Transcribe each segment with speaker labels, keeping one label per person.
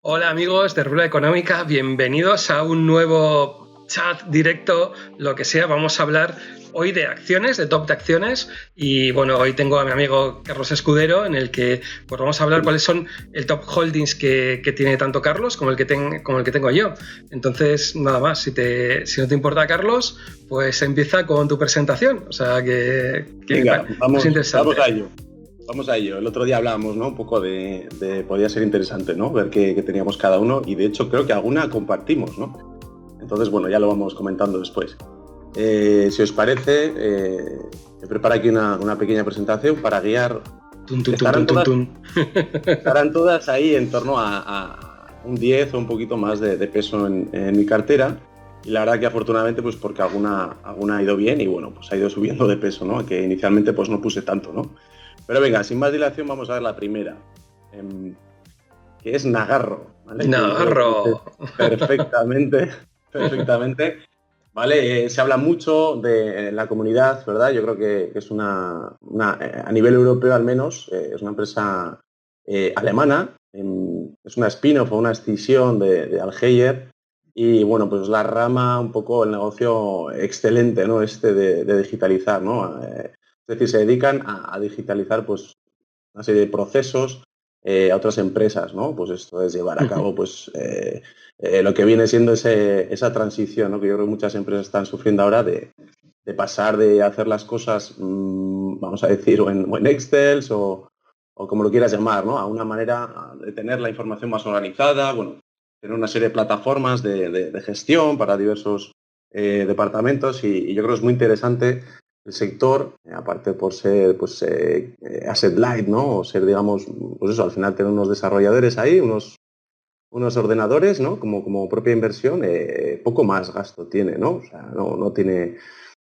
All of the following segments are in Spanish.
Speaker 1: Hola amigos de Rula Económica, bienvenidos a un nuevo chat directo, lo que sea. Vamos a hablar hoy de acciones, de top de acciones, y bueno, hoy tengo a mi amigo Carlos Escudero, en el que pues vamos a hablar cuáles son el top holdings que tiene tanto Carlos como el que tengo yo. Entonces, nada más, si no te importa, Carlos, pues empieza con tu presentación. O sea que
Speaker 2: Venga,
Speaker 1: es
Speaker 2: vamos
Speaker 1: interesante.
Speaker 2: a ello. Vamos a ello. El otro día hablábamos, ¿no? Un poco podría ser interesante, ¿no? Ver qué teníamos cada uno y de hecho creo que alguna compartimos, ¿no? Entonces, bueno, ya lo vamos comentando después. Si os parece, he preparado aquí una pequeña presentación para guiar.
Speaker 1: Tun, tun, tun, tun,
Speaker 2: Estarán
Speaker 1: tun,
Speaker 2: todas,
Speaker 1: tun.
Speaker 2: estarán todas ahí en torno a un 10 o un poquito más de peso en mi cartera. Y la verdad que afortunadamente, pues porque alguna ha ido bien y bueno, pues ha ido subiendo de peso, ¿no? Que inicialmente pues no puse tanto, ¿no? Pero venga, sin más dilación vamos a ver la primera, que es Nagarro, ¿vale? Que yo lo conoces
Speaker 1: Navarro.
Speaker 2: perfectamente, perfectamente, ¿vale? Se habla mucho de la comunidad, ¿verdad? Yo creo que es a nivel europeo al menos, es una empresa alemana, es una spin-off o una escisión de Algeyer y bueno, pues la rama un poco el negocio excelente, ¿no? De digitalizar, ¿no? Es decir, se dedican a digitalizar pues una serie de procesos a otras empresas, ¿no? Pues esto es llevar a cabo pues lo que viene siendo esa transición, ¿no? Que yo creo que muchas empresas están sufriendo ahora de pasar de hacer las cosas, vamos a decir, o en Excel o como lo quieras llamar, ¿no? A una manera de tener la información más organizada, bueno, tener una serie de plataformas de gestión para diversos departamentos y yo creo que es muy interesante el sector, aparte por ser pues, asset light, ¿no? O ser, digamos, pues eso, al final tener unos desarrolladores ahí, unos ordenadores, ¿no? Como propia inversión, poco más gasto tiene, ¿no? O sea, no tiene,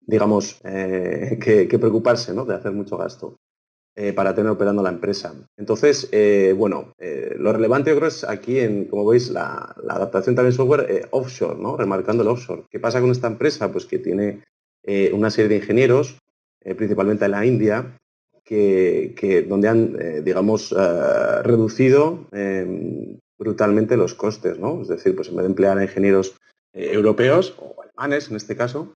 Speaker 2: digamos, que preocuparse, ¿no? De hacer mucho gasto para tener operando la empresa. Entonces, bueno, lo relevante yo creo es aquí, como veis, la adaptación también software offshore, ¿no? Remarcando el offshore. ¿Qué pasa con esta empresa? Pues que tiene una serie de ingenieros, principalmente en la India, donde han, digamos, reducido brutalmente los costes, ¿no? Es decir, pues en vez de emplear a ingenieros europeos o alemanes en este caso,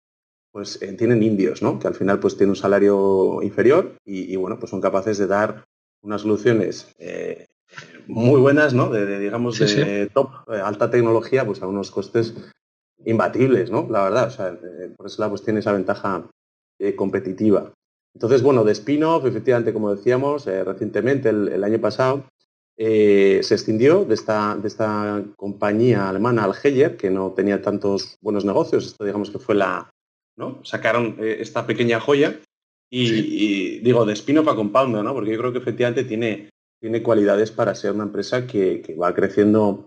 Speaker 2: pues tienen indios, ¿no? Que al final pues tienen un salario inferior y, bueno, pues son capaces de dar unas soluciones muy buenas, ¿no? Digamos,
Speaker 1: Sí, sí.
Speaker 2: de top, alta tecnología, pues a unos costes imbatibles, ¿no? La verdad, o sea, por ese lado pues tiene esa ventaja competitiva. Entonces, bueno, de spin-off, efectivamente, como decíamos, recientemente, el año pasado, se escindió de esta compañía alemana Algeyer, que no tenía tantos buenos negocios. Esto digamos que fue ¿no? Sacaron esta pequeña joya
Speaker 1: Sí.
Speaker 2: y digo, de spin-off a compounder, ¿no? Porque yo creo que efectivamente tiene cualidades para ser una empresa que va creciendo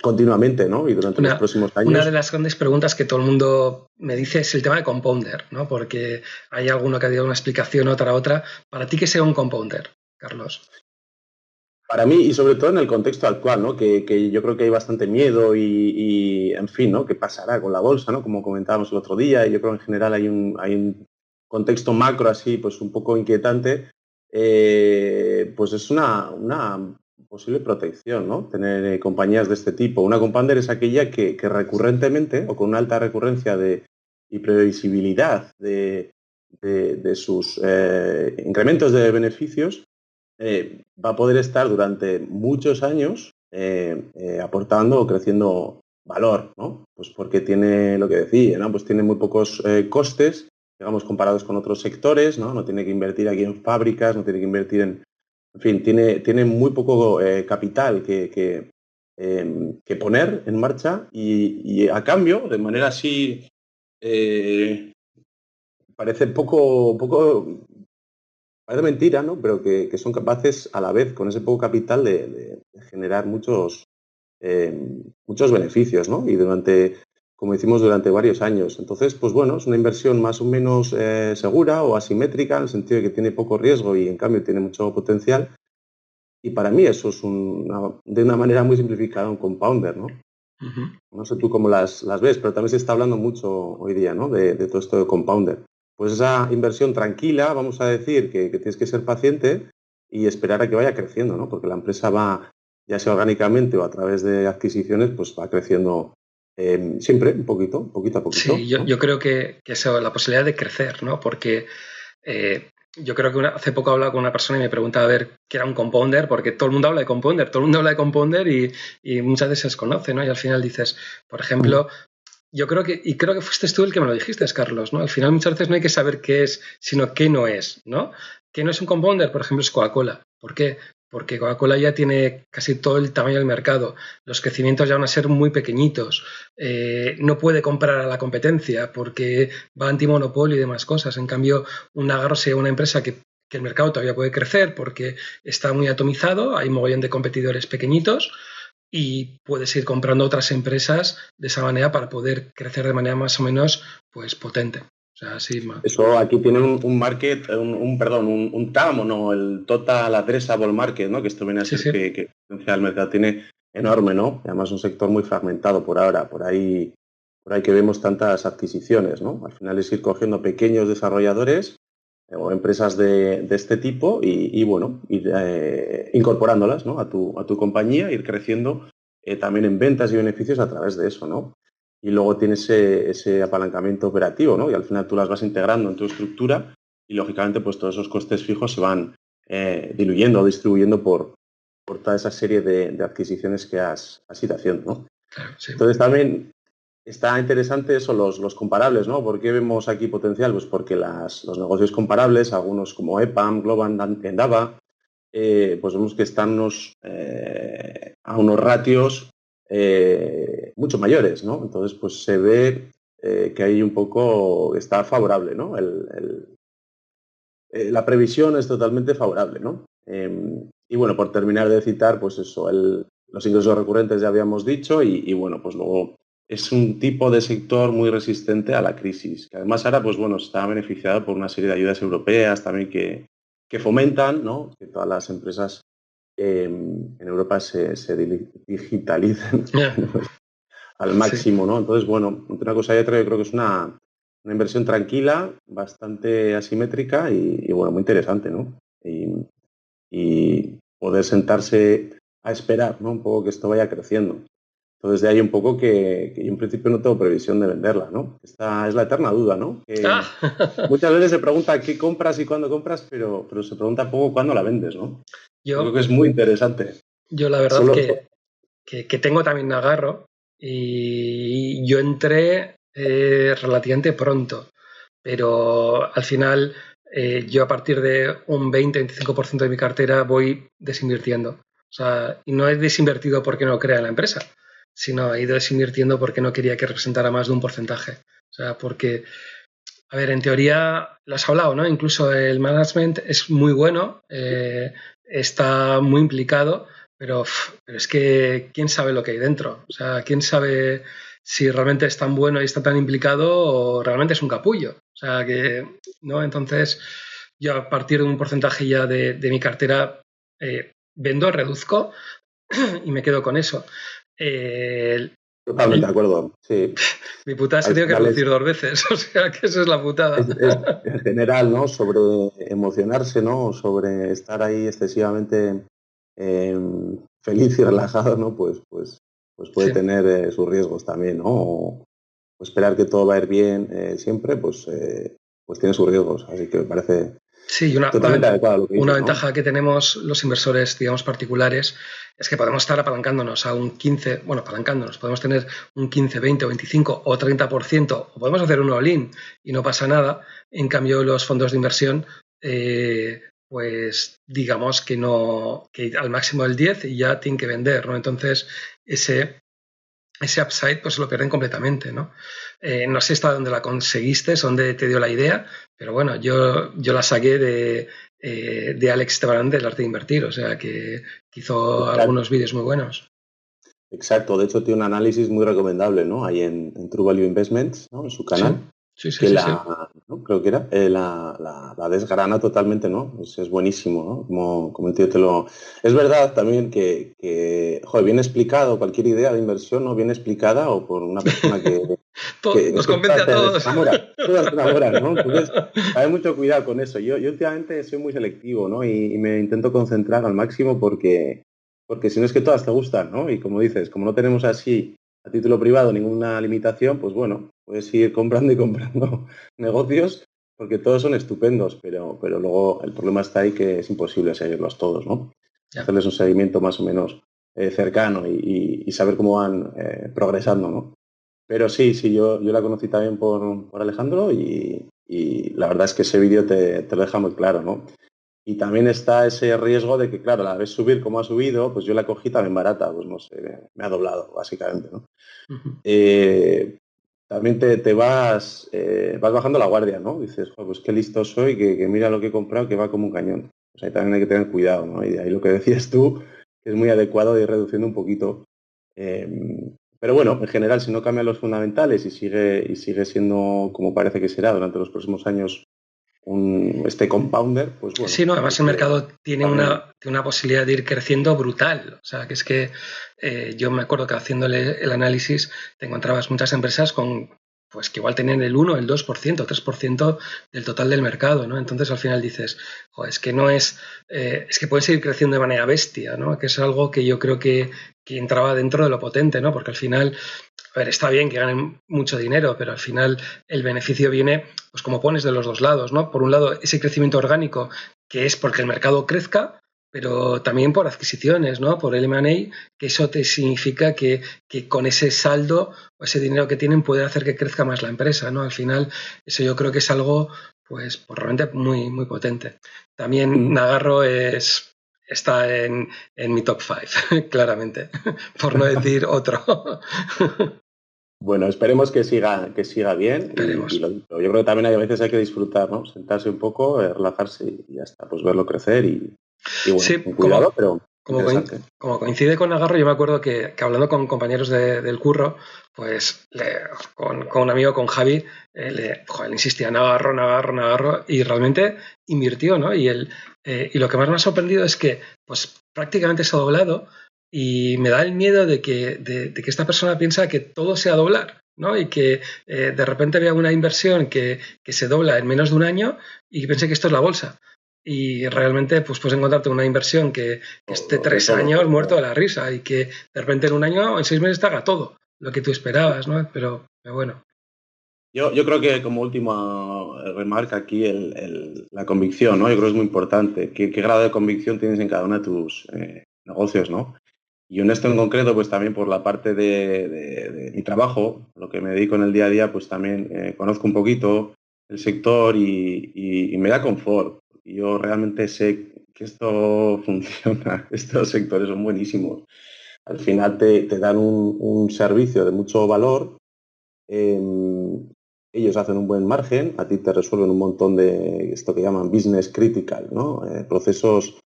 Speaker 2: continuamente, ¿no? Y durante los
Speaker 1: Una,
Speaker 2: próximos
Speaker 1: una de
Speaker 2: años.
Speaker 1: las grandes preguntas que todo el mundo me dice es el tema de compounder, ¿no? Porque hay alguno que ha dado una explicación, otra. Para ti, ¿qué sea un compounder, Carlos?
Speaker 2: Para mí, y sobre todo en el contexto actual, ¿no? Que yo creo que hay bastante miedo en fin, ¿no? ¿Qué pasará con la bolsa, ¿no? Como comentábamos el otro día, y yo creo que en general hay un contexto macro así, pues un poco inquietante, pues es una posible protección, ¿no? Tener compañías de este tipo. Una compounder es aquella que recurrentemente, o con una alta recurrencia y previsibilidad de sus incrementos de beneficios, va a poder estar durante muchos años aportando o creciendo valor, ¿no? Pues porque tiene lo que decía, ¿no? Pues tiene muy pocos costes, digamos, comparados con otros sectores, ¿no? No tiene que invertir aquí en fábricas, no tiene que invertir en fin, tiene muy poco capital que poner en marcha y a cambio, de manera así, eh, parece parece mentira, ¿no? Pero que son capaces a la vez, con ese poco capital, de generar muchos beneficios, ¿no? Y como decimos, durante varios años. Entonces, pues bueno, es una inversión más o menos segura o asimétrica, en el sentido de que tiene poco riesgo y en cambio tiene mucho potencial. Y para mí eso es de una manera muy simplificada un compounder, ¿no?
Speaker 1: Ujú.
Speaker 2: No sé tú cómo las ves, pero también se está hablando mucho hoy día, ¿no? De todo esto de compounder. Pues esa inversión tranquila, vamos a decir, que tienes que ser paciente y esperar a que vaya creciendo, ¿no? Porque la empresa va ya sea orgánicamente o a través de adquisiciones, pues va creciendo siempre un poquito a poquito.
Speaker 1: Sí,
Speaker 2: ¿no?
Speaker 1: yo creo que eso, la posibilidad de crecer, ¿no? Porque yo creo que hace poco hablaba con una persona y me preguntaba a ver qué era un compounder, porque todo el mundo habla de compounder, y muchas veces se desconoce, ¿no? Y al final dices, por ejemplo, creo que fuiste tú el que me lo dijiste, Carlos, ¿no? Al final muchas veces no hay que saber qué es, sino qué no es, ¿no? ¿Qué no es un compounder? Por ejemplo, es Coca-Cola. ¿Por qué? Porque Coca-Cola ya tiene casi todo el tamaño del mercado. Los crecimientos ya van a ser muy pequeñitos. No puede comprar a la competencia porque va antimonopolio y demás cosas. En cambio, un Nagarro sería una empresa que el mercado todavía puede crecer porque está muy atomizado, hay un mogollón de competidores pequeñitos y puedes ir comprando otras empresas de esa manera para poder crecer de manera más o menos pues potente. O sea, sí,
Speaker 2: eso aquí tiene un market, un TAM, o no, el Total Addressable Market, ¿no? Que esto viene a
Speaker 1: sí,
Speaker 2: ser
Speaker 1: sí.
Speaker 2: que el mercado tiene enorme, ¿no? Además un sector muy fragmentado por ahora, por ahí que vemos tantas adquisiciones, ¿no? Al final es ir cogiendo pequeños desarrolladores o empresas de este tipo y bueno, ir incorporándolas, ¿no? a tu compañía, ir creciendo también en ventas y beneficios a través de eso, ¿no? Y luego tienes ese apalancamiento operativo, ¿no? Y al final tú las vas integrando en tu estructura y lógicamente pues todos esos costes fijos se van diluyendo o distribuyendo por toda esa serie de adquisiciones que has ido haciendo, ¿no?
Speaker 1: Claro, sí.
Speaker 2: Entonces también está interesante eso, los comparables, ¿no? ¿Por qué vemos aquí potencial? Pues porque los negocios comparables, algunos como EPAM, Globant, Endava, pues vemos que están a unos ratios mucho mayores, ¿no? Entonces, pues se ve que ahí un poco está favorable, ¿no? La previsión es totalmente favorable, ¿no? Y bueno, por terminar de citar, pues eso, los ingresos recurrentes ya habíamos dicho y bueno, pues luego es un tipo de sector muy resistente a la crisis, que además ahora, pues bueno, está beneficiado por una serie de ayudas europeas también que fomentan, ¿no? Que todas las empresas en Europa se digitalicen
Speaker 1: Yeah.
Speaker 2: al
Speaker 1: Sí.
Speaker 2: máximo, ¿no? Entonces, bueno, entre una cosa y otra yo creo que es una inversión tranquila, bastante asimétrica y, bueno, muy interesante, ¿no? Y poder sentarse a esperar, ¿no? Un poco que esto vaya creciendo. Entonces, de ahí un poco que yo en principio no tengo previsión de venderla, ¿no? Esta es la eterna duda, ¿no? Que
Speaker 1: Ah.
Speaker 2: muchas veces se pregunta qué compras y cuándo compras, pero se pregunta poco cuándo la vendes, ¿no? Yo creo
Speaker 1: Yo,
Speaker 2: que es muy interesante.
Speaker 1: yo la verdad
Speaker 2: Solo,
Speaker 1: que tengo también Nagarro y yo entré relativamente pronto, pero al final yo a partir de un 20-25% de mi cartera voy desinvirtiendo. O sea, y no he desinvertido porque no crea en la empresa, sino he ido desinvirtiendo porque no quería que representara más de un porcentaje. O sea, porque, a ver, en teoría lo has hablado, ¿no? Incluso el management es muy bueno, está muy implicado, pero es que quién sabe lo que hay dentro. O sea, quién sabe si realmente es tan bueno y está tan implicado o realmente es un capullo. O sea, que, ¿no? Entonces, yo a partir de un porcentaje ya de mi cartera vendo, reduzco y me quedo con eso. Eh,
Speaker 2: totalmente de
Speaker 1: mi,
Speaker 2: acuerdo, sí.
Speaker 1: mi putada se
Speaker 2: Al
Speaker 1: tiene que
Speaker 2: final
Speaker 1: reducir 2 veces, o sea que esa es la putada.
Speaker 2: es en general, ¿no? Sobre emocionarse, ¿no? Sobre estar ahí excesivamente eh, feliz y relajado, ¿no? Pues puede
Speaker 1: Sí,
Speaker 2: tener sus riesgos también, ¿no? O esperar que todo va a ir bien siempre, pues tiene sus riesgos. Así que me parece
Speaker 1: sí, y
Speaker 2: totalmente adecuado lo que
Speaker 1: una
Speaker 2: dices, ¿no?
Speaker 1: ventaja que tenemos los inversores, digamos, particulares, es que podemos estar apalancándonos a un 15, bueno, apalancándonos, podemos tener un 15, 20, 25 o 30%, o podemos hacer un all-in y no pasa nada. En cambio, los fondos de inversión, pues digamos que no, que al máximo del 10 y ya tienen que vender, ¿no? Entonces, ese upside pues lo pierden completamente, ¿no? No sé hasta dónde la conseguiste, dónde te dio la idea, pero bueno, yo la saqué de Alex Tebarán del arte de invertir, o sea que hizo
Speaker 2: Exacto.
Speaker 1: algunos vídeos muy buenos.
Speaker 2: Exacto. De hecho, tiene un análisis muy recomendable, ¿no? Ahí en True Value Investments, ¿no? En su
Speaker 1: Sí,
Speaker 2: canal.
Speaker 1: sí, sí,
Speaker 2: Que
Speaker 1: sí, sí.
Speaker 2: ¿no? Creo que era, la desgrana totalmente, ¿no? Es buenísimo, ¿no? Como el tío te lo... Es verdad también joder, bien explicado, cualquier idea de inversión, ¿no? Bien explicada o por una persona es
Speaker 1: Nos
Speaker 2: que
Speaker 1: convence a todos.
Speaker 2: todas te enamoran, ¿no? Entonces, hay mucho cuidado con eso. Yo últimamente soy muy selectivo, ¿no? Y me intento concentrar al máximo porque porque si no es que todas te gustan, ¿no? Y como dices, como no tenemos así a título privado ninguna limitación, pues bueno, puedes ir comprando y comprando negocios porque todos son estupendos, pero luego el problema está ahí que es imposible seguirlos todos, ¿no?
Speaker 1: Ya.
Speaker 2: Hacerles un seguimiento más o menos cercano y saber cómo van progresando, ¿no? Pero sí, yo la conocí también por Alejandro y la verdad es que ese vídeo te lo deja muy claro, ¿no? Y también está ese riesgo de que, claro, a la vez subir como ha subido, pues yo la cogí también barata, pues no sé, me ha doblado, básicamente, ¿no?
Speaker 1: Ujú.
Speaker 2: También vas bajando la guardia, ¿no? Dices, "Jo, pues qué listo soy, que mira lo que he comprado, que va como un cañón". O sea, también hay que tener cuidado, ¿no? Y de ahí lo que decías tú, que es muy adecuado de ir reduciendo un poquito. Pero bueno, en general, si no cambian los fundamentales y sigue siendo como parece que será durante los próximos años este compounder, pues
Speaker 1: Sí,
Speaker 2: bueno,
Speaker 1: no,
Speaker 2: hay
Speaker 1: además el
Speaker 2: que
Speaker 1: mercado tiene
Speaker 2: también.
Speaker 1: una posibilidad de ir creciendo brutal. O sea, que es que yo me acuerdo que haciéndole el análisis te encontrabas muchas empresas con, pues que igual tenían el 1, el 2%, 3% del total del mercado, ¿no? Entonces al final dices, "Jo, es que no es que puede seguir creciendo de manera bestia, ¿no? Que es algo que yo creo que entraba dentro de lo potente, ¿no? Porque al final a ver, está bien que ganen mucho dinero, pero al final el beneficio viene, pues como pones de los dos lados, ¿no? Por un lado, ese crecimiento orgánico, que es porque el mercado crezca, pero también por adquisiciones, ¿no? Por el M&A, que eso te significa que con ese saldo o ese dinero que tienen puede hacer que crezca más la empresa, ¿no? Al final, eso yo creo que es algo, pues realmente muy, muy potente. También
Speaker 2: Mm.
Speaker 1: Nagarro está en mi top 5, claramente, por no decir otro.
Speaker 2: Bueno, esperemos que siga bien y
Speaker 1: Esperemos.
Speaker 2: lo dicho. Yo creo que también a veces hay que disfrutar, ¿no? Sentarse un poco, relajarse y ya está, pues verlo crecer y bueno,
Speaker 1: Sí,
Speaker 2: con cuidado, pero interesante.
Speaker 1: como coincide con Nagarro, yo me acuerdo que hablando con compañeros del curro, pues con un amigo, con Javi, joder, le insistía Nagarro, Nagarro, Nagarro, y realmente invirtió, ¿no? Y lo que más me ha sorprendido es que pues prácticamente se ha doblado y me da el miedo de que esta persona piensa que todo se va a doblar, ¿no? Y que de repente vea una inversión que se dobla en menos de un año y piense que esto es la bolsa y realmente pues puedes encontrarte una inversión que esté
Speaker 2: Lo de
Speaker 1: tres
Speaker 2: todo,
Speaker 1: años
Speaker 2: lo de
Speaker 1: muerto
Speaker 2: todo.
Speaker 1: de la risa y que de repente en un año o en 6 meses te haga todo lo que tú esperabas, ¿no? Pero bueno,
Speaker 2: Yo creo que como última remarca aquí la convicción, ¿no? Yo creo que es muy importante. ¿Qué grado de convicción tienes en cada uno de tus negocios, ¿no? Y en esto en concreto, pues también por la parte de mi trabajo, lo que me dedico en el día a día, pues también conozco un poquito el sector y me da confort. Y yo realmente sé que esto funciona, estos sectores son buenísimos. Al final te dan un servicio de mucho valor, eh, ellos hacen un buen margen, a ti te resuelven un montón de esto que llaman business critical, ¿no? Procesos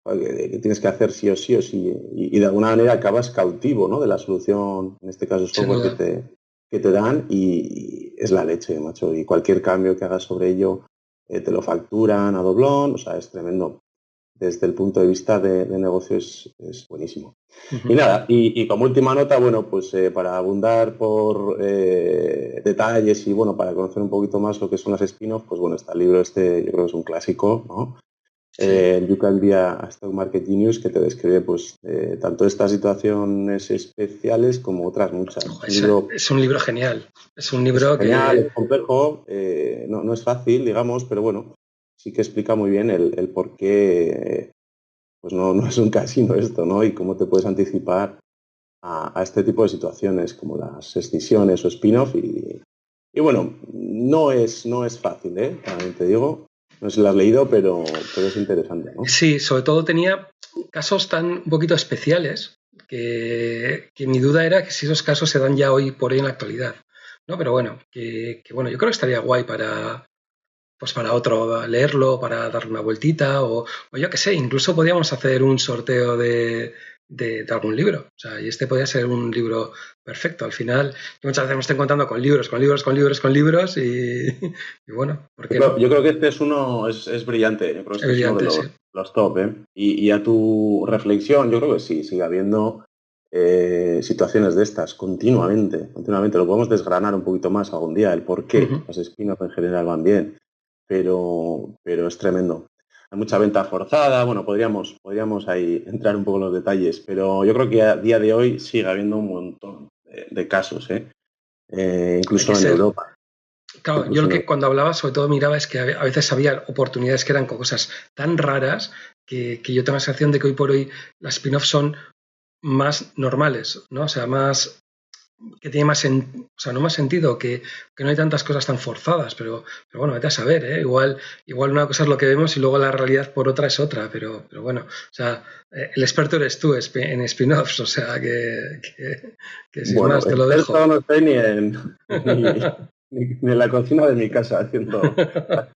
Speaker 2: que tienes que hacer sí o sí o sí y de alguna manera acabas cautivo, ¿no? De la solución, en este caso
Speaker 1: sin
Speaker 2: software que
Speaker 1: duda.
Speaker 2: te dan y es la leche, macho. Y cualquier cambio que hagas sobre ello te lo facturan a doblón, o sea, es tremendo. Desde el punto de vista de negocio es buenísimo. Y
Speaker 1: Ujú.
Speaker 2: nada, y como última nota, bueno, pues para abundar por detalles y bueno, para conocer un poquito más lo que son las spin-offs, pues bueno, está el libro este, yo creo que es un clásico, ¿no?
Speaker 1: Sí.
Speaker 2: El You Can Be a Stock Market Genius, que te describe pues tanto estas situaciones especiales como otras muchas. Es
Speaker 1: Joder,
Speaker 2: un libro,
Speaker 1: es un libro genial. Es un
Speaker 2: es
Speaker 1: libro
Speaker 2: genial,
Speaker 1: que
Speaker 2: es complejo, no es fácil, digamos, pero bueno, sí que explica muy bien el por qué pues no es un casino esto, ¿no? Y cómo te puedes anticipar a este tipo de situaciones como las escisiones o spin-off y bueno, no es fácil, ¿eh? También te digo, no sé si lo has leído, pero es interesante, ¿no?
Speaker 1: sí, sobre todo tenía casos tan un poquito especiales que mi duda era que si esos casos se dan ya hoy por hoy en la actualidad. ¿No? Pero bueno, bueno, yo creo que estaría guay pues para otro leerlo, para darle una vueltita, o yo qué sé, incluso podíamos hacer un sorteo de algún libro. O sea, y este podría ser un libro perfecto. Al final, yo muchas veces me estoy encontrando con libros, con libros, con libros, con libros, y bueno, ¿por
Speaker 2: Yo
Speaker 1: qué
Speaker 2: creo,
Speaker 1: no?
Speaker 2: yo creo que este es uno, es brillante, yo creo que
Speaker 1: Es
Speaker 2: este es uno de
Speaker 1: brillante,
Speaker 2: los,
Speaker 1: sí.
Speaker 2: los top, ¿eh? Y a tu reflexión, yo creo que sí, sigue habiendo situaciones de estas continuamente, continuamente. Lo podemos desgranar un poquito más algún día, el por qué
Speaker 1: Ujú.
Speaker 2: las spin-off en general van bien, pero es tremendo. hay mucha venta forzada. Bueno, podríamos ahí entrar un poco en los detalles, pero yo creo que a día de hoy sigue habiendo un montón de casos,
Speaker 1: Hay que
Speaker 2: incluso en
Speaker 1: ser.
Speaker 2: Europa.
Speaker 1: Claro, yo
Speaker 2: Incluso
Speaker 1: lo
Speaker 2: en
Speaker 1: que
Speaker 2: Europa.
Speaker 1: cuando hablaba sobre todo miraba es que a veces había oportunidades que eran con cosas tan raras que yo tengo la sensación de que hoy por hoy las spin-offs son más normales, ¿no? O sea, más que tiene o sea, no más sentido, que no hay tantas cosas tan forzadas, pero bueno, vete a saber, ¿eh? Igual una cosa es lo que vemos y luego la realidad por otra es otra, pero bueno, o sea, el experto eres tú en spin-offs, o sea, que sin
Speaker 2: Bueno,
Speaker 1: más te lo
Speaker 2: experto
Speaker 1: dejo.
Speaker 2: no estoy ni en la cocina de mi casa haciendo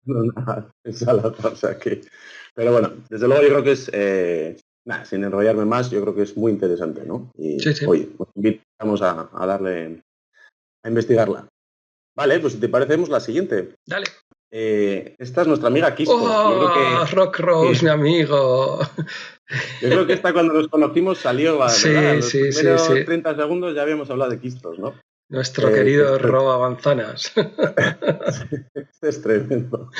Speaker 2: una ensalada, o sea que... Pero bueno, desde luego yo creo que es, nada, sin enrollarme más, yo creo que es muy interesante, ¿no?
Speaker 1: Sí,
Speaker 2: Y
Speaker 1: sí,
Speaker 2: oye, os invitamos a darle, a investigarla. Vale, pues si te parecemos la siguiente.
Speaker 1: dale.
Speaker 2: Esta es nuestra amiga Quistos, que yo creo
Speaker 1: ¡Oh, Rock Rose, mi
Speaker 2: que-
Speaker 1: amigo!
Speaker 2: yo creo que esta cuando nos conocimos salió, ¿verdad?
Speaker 1: Sí,
Speaker 2: Los
Speaker 1: sí, sí,
Speaker 2: primeros
Speaker 1: sí.
Speaker 2: 30 segundos ya habíamos hablado de Quistos, ¿no?
Speaker 1: Nuestro
Speaker 2: Que
Speaker 1: querido
Speaker 2: esto
Speaker 1: Roba Manzanas.
Speaker 2: esto es tremendo.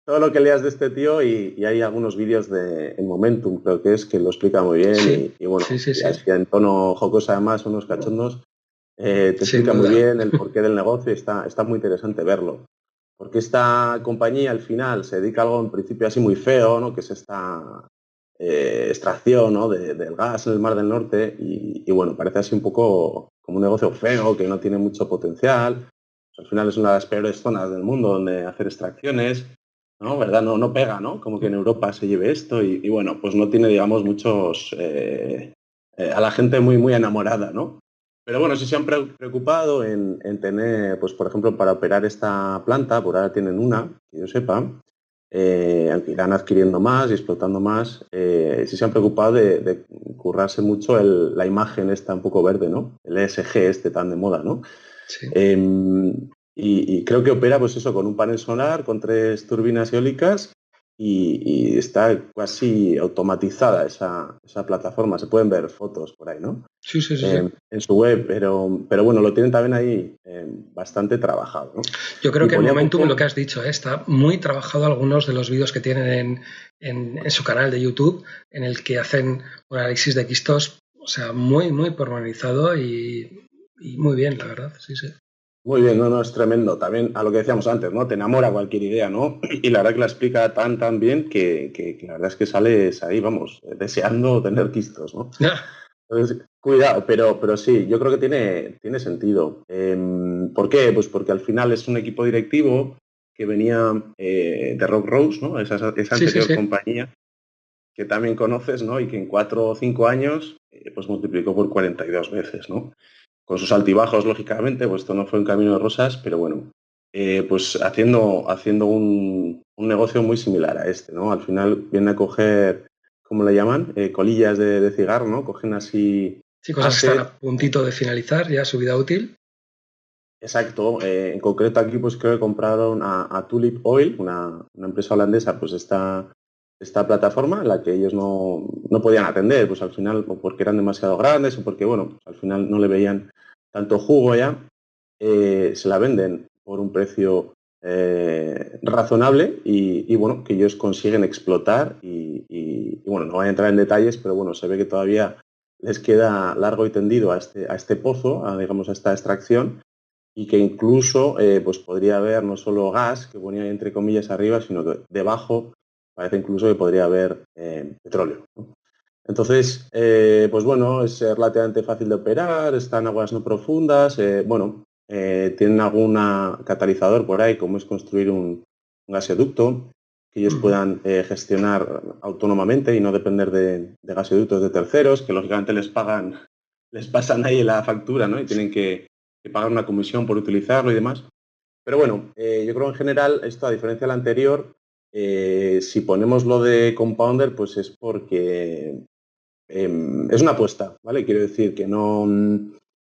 Speaker 2: Todo lo que leas de este tío y hay algunos vídeos en Momentum, creo que es, que lo explica muy bien
Speaker 1: Sí,
Speaker 2: y bueno,
Speaker 1: sí, sí,
Speaker 2: y
Speaker 1: sí.
Speaker 2: así en tono jocoso además, unos cachondos, te
Speaker 1: Sin
Speaker 2: explica muy
Speaker 1: duda.
Speaker 2: bien el porqué del negocio y está muy interesante verlo. Porque esta compañía al final se dedica a algo en principio así muy feo, ¿no? Que es esta extracción, ¿no? Del gas en el Mar del Norte y bueno, parece así un poco como un negocio feo, que no tiene mucho potencial. Al final es una de las peores zonas del mundo donde hacer extracciones, ¿no? ¿Verdad? No pega, ¿no? Como que en Europa se lleve esto y bueno, pues no tiene, digamos, muchos... a la gente muy, muy enamorada, ¿no? Pero bueno, sí se han preocupado en tener, pues por ejemplo, para operar esta planta, por ahora tienen una, que yo sepa, irán adquiriendo más y explotando más, sí se han preocupado de currarse mucho la imagen esta un poco verde, ¿no? El ESG este tan de moda, ¿no?
Speaker 1: Sí.
Speaker 2: Y creo que opera pues eso con un panel solar, con 3 turbinas eólicas y está casi automatizada esa plataforma. Se pueden ver fotos por ahí, ¿no?
Speaker 1: Sí, sí, sí, sí.
Speaker 2: En su web, pero bueno, lo tienen también ahí bastante trabajado, ¿no?
Speaker 1: Yo creo
Speaker 2: Y
Speaker 1: que en
Speaker 2: ponía un
Speaker 1: Momentum, lo
Speaker 2: poco,
Speaker 1: que has dicho, está muy trabajado algunos de los vídeos que tienen en su canal de YouTube, en el que hacen un análisis de quistos, o sea, muy, muy pormenorizado y muy bien, la verdad. Sí, sí.
Speaker 2: muy bien, no, es tremendo. También a lo que decíamos antes, ¿no? Te enamora cualquier idea, ¿no? Y la verdad que la explica tan bien que la verdad es que sales ahí, vamos, deseando tener quistos, ¿no?
Speaker 1: Ah,
Speaker 2: Entonces, cuidado, pero sí, yo creo que tiene sentido. ¿Por qué? Pues porque al final es un equipo directivo que venía de Rock Rose, ¿no? Esa
Speaker 1: sí, sí,
Speaker 2: anterior
Speaker 1: sí.
Speaker 2: compañía que también conoces, ¿no? Y que en 4 o 5 años pues multiplicó por 42 veces, ¿no? Con sus altibajos, lógicamente, pues esto no fue un camino de rosas, pero bueno, pues haciendo un negocio muy similar a este, ¿no? Al final viene a coger, ¿cómo le llaman? Colillas de cigarro, ¿no? Cogen así
Speaker 1: Sí, cosas que están
Speaker 2: assets.
Speaker 1: a puntito de finalizar ya su vida útil.
Speaker 2: Exacto, en concreto aquí pues creo que compraron a Tulip Oil, una empresa holandesa, pues esta plataforma en la que ellos no podían atender, pues al final o porque eran demasiado grandes o porque bueno, al final no le veían tanto jugo ya, se la venden por un precio razonable y, bueno, que ellos consiguen explotar y, bueno, no voy a entrar en detalles, pero bueno, se ve que todavía les queda largo y tendido a este pozo, digamos a esta extracción y que incluso pues podría haber no solo gas, que ponía entre comillas arriba, sino que debajo parece incluso que podría haber petróleo, ¿no? Entonces, pues bueno, es relativamente fácil de operar, está en aguas no profundas, bueno, tienen algún catalizador por ahí, como es construir un gasoducto que ellos
Speaker 1: Ujú.
Speaker 2: puedan gestionar autónomamente y no depender de gasoductos de terceros, que lógicamente les pasan ahí la factura, ¿no? Y tienen que pagar una comisión por utilizarlo y demás. Pero bueno, yo creo en general, esto a diferencia del anterior, si ponemos lo de compounder, pues es porque es una apuesta, ¿vale? Quiero decir que no...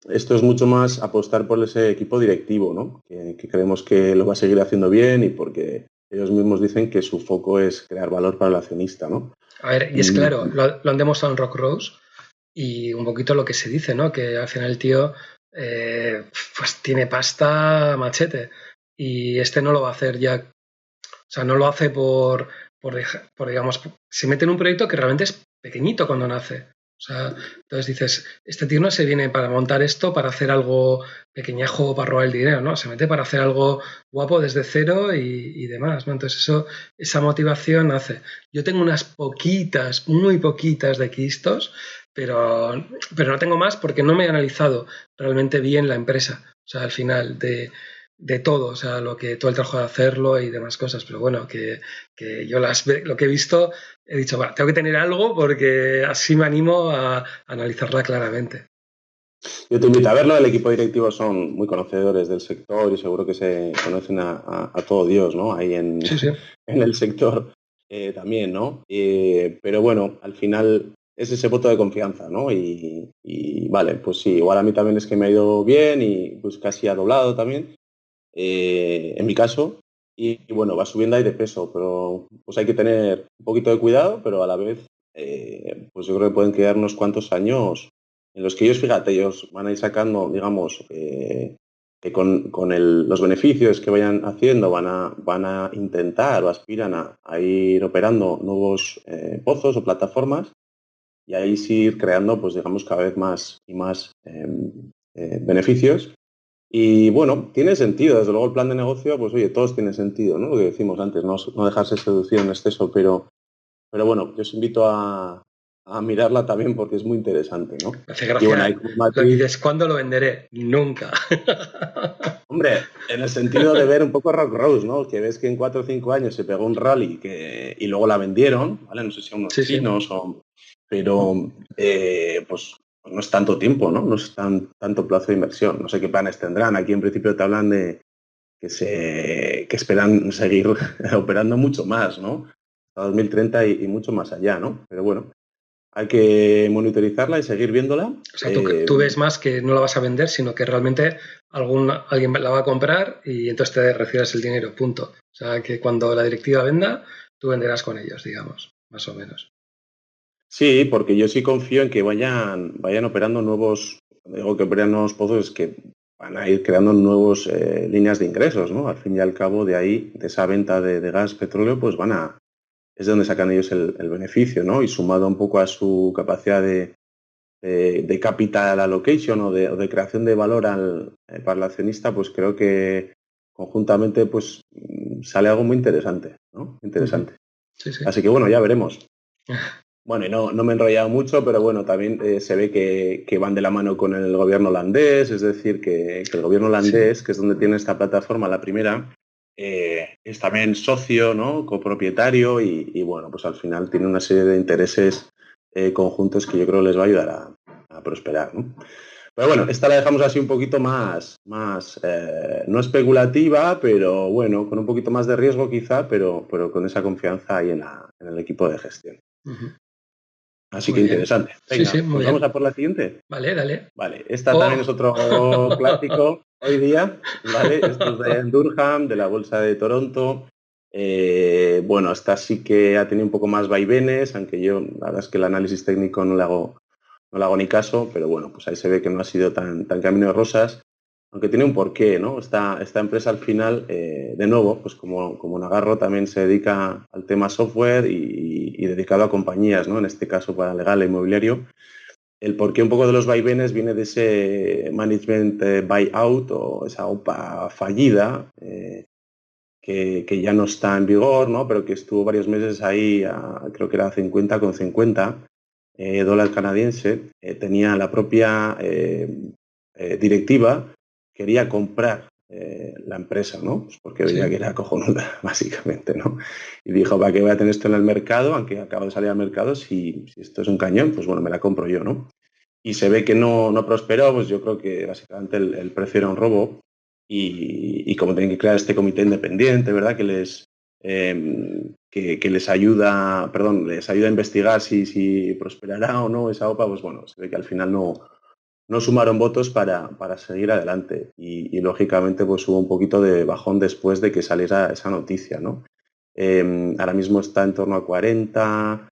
Speaker 2: Esto es mucho más apostar por ese equipo directivo, ¿no? Que creemos que lo va a seguir haciendo bien y porque ellos mismos dicen que su foco es crear valor para el accionista, ¿no?
Speaker 1: A ver, y es
Speaker 2: Y
Speaker 1: claro, lo han demostrado en Rock Rose y un poquito lo que se dice, ¿no? Que al final el tío pues tiene pasta machete y este no lo va a hacer ya, o sea, no lo hace digamos, se mete en un proyecto que realmente es pequeñito cuando nace. O sea, entonces dices, este tío no se viene para montar esto, para hacer algo pequeñajo o para robar el dinero, ¿no? Se mete para hacer algo guapo desde cero y demás, ¿no? Entonces esa motivación hace. Yo tengo unas poquitas, muy poquitas de quistos, pero no tengo más porque no me he analizado realmente bien la empresa. O sea, al final de todo, o sea, todo el trabajo de hacerlo y demás cosas, pero bueno, que yo lo que he visto, he dicho, va, tengo que tener algo porque así me animo a analizarla claramente.
Speaker 2: Yo te invito a verlo, el equipo directivo son muy conocedores del sector y seguro que se conocen a todo Dios, ¿no? Ahí en,
Speaker 1: Sí, sí.
Speaker 2: en el sector también, ¿no? Pero bueno, al final es ese voto de confianza, ¿no? Y vale, pues sí, igual a mí también es que me ha ido bien y pues casi ha doblado también, en mi caso. Y bueno, va subiendo ahí de peso, pero pues hay que tener un poquito de cuidado, pero a la vez, pues yo creo que pueden quedar unos cuantos años en los que ellos, fíjate, ellos van a ir sacando, digamos, que con los beneficios que vayan haciendo, van a intentar o aspiran a ir operando nuevos pozos o plataformas y ahí sí ir creando, pues digamos, cada vez más y más beneficios. Y bueno, tiene sentido, desde luego el plan de negocio, pues oye, todos tienen sentido, ¿no? Lo que decimos antes, no dejarse seducir en exceso, pero bueno, yo os invito a mirarla también porque es muy interesante, ¿no?
Speaker 1: Me hace
Speaker 2: Y bueno,
Speaker 1: gracia
Speaker 2: hay como un
Speaker 1: lo que
Speaker 2: matiz,
Speaker 1: dices, ¿cuándo lo venderé? Nunca.
Speaker 2: hombre, en el sentido de ver un poco Rock Rose, ¿no? Que ves que en 4 o 5 años se pegó un rally y luego la vendieron, ¿vale? No sé si a unos
Speaker 1: Sí, sí.
Speaker 2: chinos pero pues no es tanto tiempo, ¿no? No es tanto plazo de inversión. No sé qué planes tendrán. Aquí en principio te hablan de que esperan seguir operando mucho más, ¿no? Hasta 2030 y mucho más allá, ¿no? Pero bueno, hay que monitorizarla y seguir viéndola.
Speaker 1: O sea, tú ves más que no la vas a vender, sino que realmente alguien la va a comprar y entonces te recibes el dinero, punto. O sea, que cuando la directiva venda, tú venderás con ellos, digamos, más o menos.
Speaker 2: Sí, porque yo sí confío en que vayan operando nuevos, cuando digo que operan nuevos pozos, es que van a ir creando nuevas líneas de ingresos, ¿no? Al fin y al cabo, de ahí, de esa venta de gas, petróleo, pues es de donde sacan ellos el beneficio, ¿no? Y sumado un poco a su capacidad de capital allocation o de creación de valor para el accionista, pues creo que conjuntamente pues sale algo muy interesante, ¿no?
Speaker 1: Ujú.
Speaker 2: Interesante.
Speaker 1: Sí, sí.
Speaker 2: Así que bueno, ya veremos. Bueno, y no me he enrollado mucho, pero bueno, también se ve que van de la mano con el gobierno holandés, es decir, que el gobierno
Speaker 1: Sí.
Speaker 2: holandés, que es donde tiene esta plataforma, la primera, es también socio, ¿no? Copropietario y bueno, pues al final tiene una serie de intereses conjuntos que yo creo les va a ayudar a prosperar, ¿no? Pero bueno, esta la dejamos así un poquito más no especulativa, pero bueno, con un poquito más de riesgo quizá, pero con esa confianza ahí en el equipo de gestión.
Speaker 1: Ujú.
Speaker 2: Así que
Speaker 1: Muy bien.
Speaker 2: interesante.
Speaker 1: Sí, sí,
Speaker 2: Venga,
Speaker 1: muy
Speaker 2: pues vamos
Speaker 1: bien.
Speaker 2: a por la siguiente.
Speaker 1: Vale, dale.
Speaker 2: Vale, esta también es
Speaker 1: ¡Oh!
Speaker 2: otro clásico hoy día, ¿vale? Esto es de Durham, de la Bolsa de Toronto. Bueno, esta sí que ha tenido un poco más vaivenes, aunque yo, la verdad es que el análisis técnico no le hago ni caso, pero bueno, pues ahí se ve que no ha sido tan camino de rosas, aunque tiene un porqué, ¿no? Esta empresa al final, de nuevo, pues como Nagarro también se dedica al tema software y dedicado a compañías, ¿no? En este caso para legal e inmobiliario. El porqué un poco de los vaivenes viene de ese management buyout o esa OPA fallida, que ya no está en vigor, ¿no? Pero que estuvo varios meses ahí, creo que era 50,50 dólar canadiense. Tenía la propia directiva, quería comprar la empresa, ¿no? Pues porque veía que
Speaker 1: Sí.
Speaker 2: era cojonuda, básicamente, ¿no? Y dijo, ¿para qué voy a tener esto en el mercado? Aunque acabo de salir al mercado, si esto es un cañón, pues bueno, me la compro yo, ¿no? Y se ve que no prosperó, pues yo creo que básicamente el precio era un robo y como tienen que crear este comité independiente, ¿verdad? Que les ayuda, perdón, les ayuda a investigar si prosperará o no esa OPA, pues bueno, se ve que al final no sumaron votos para seguir adelante y lógicamente pues hubo un poquito de bajón después de que saliera esa noticia, ¿no? Ahora mismo está en torno a 40,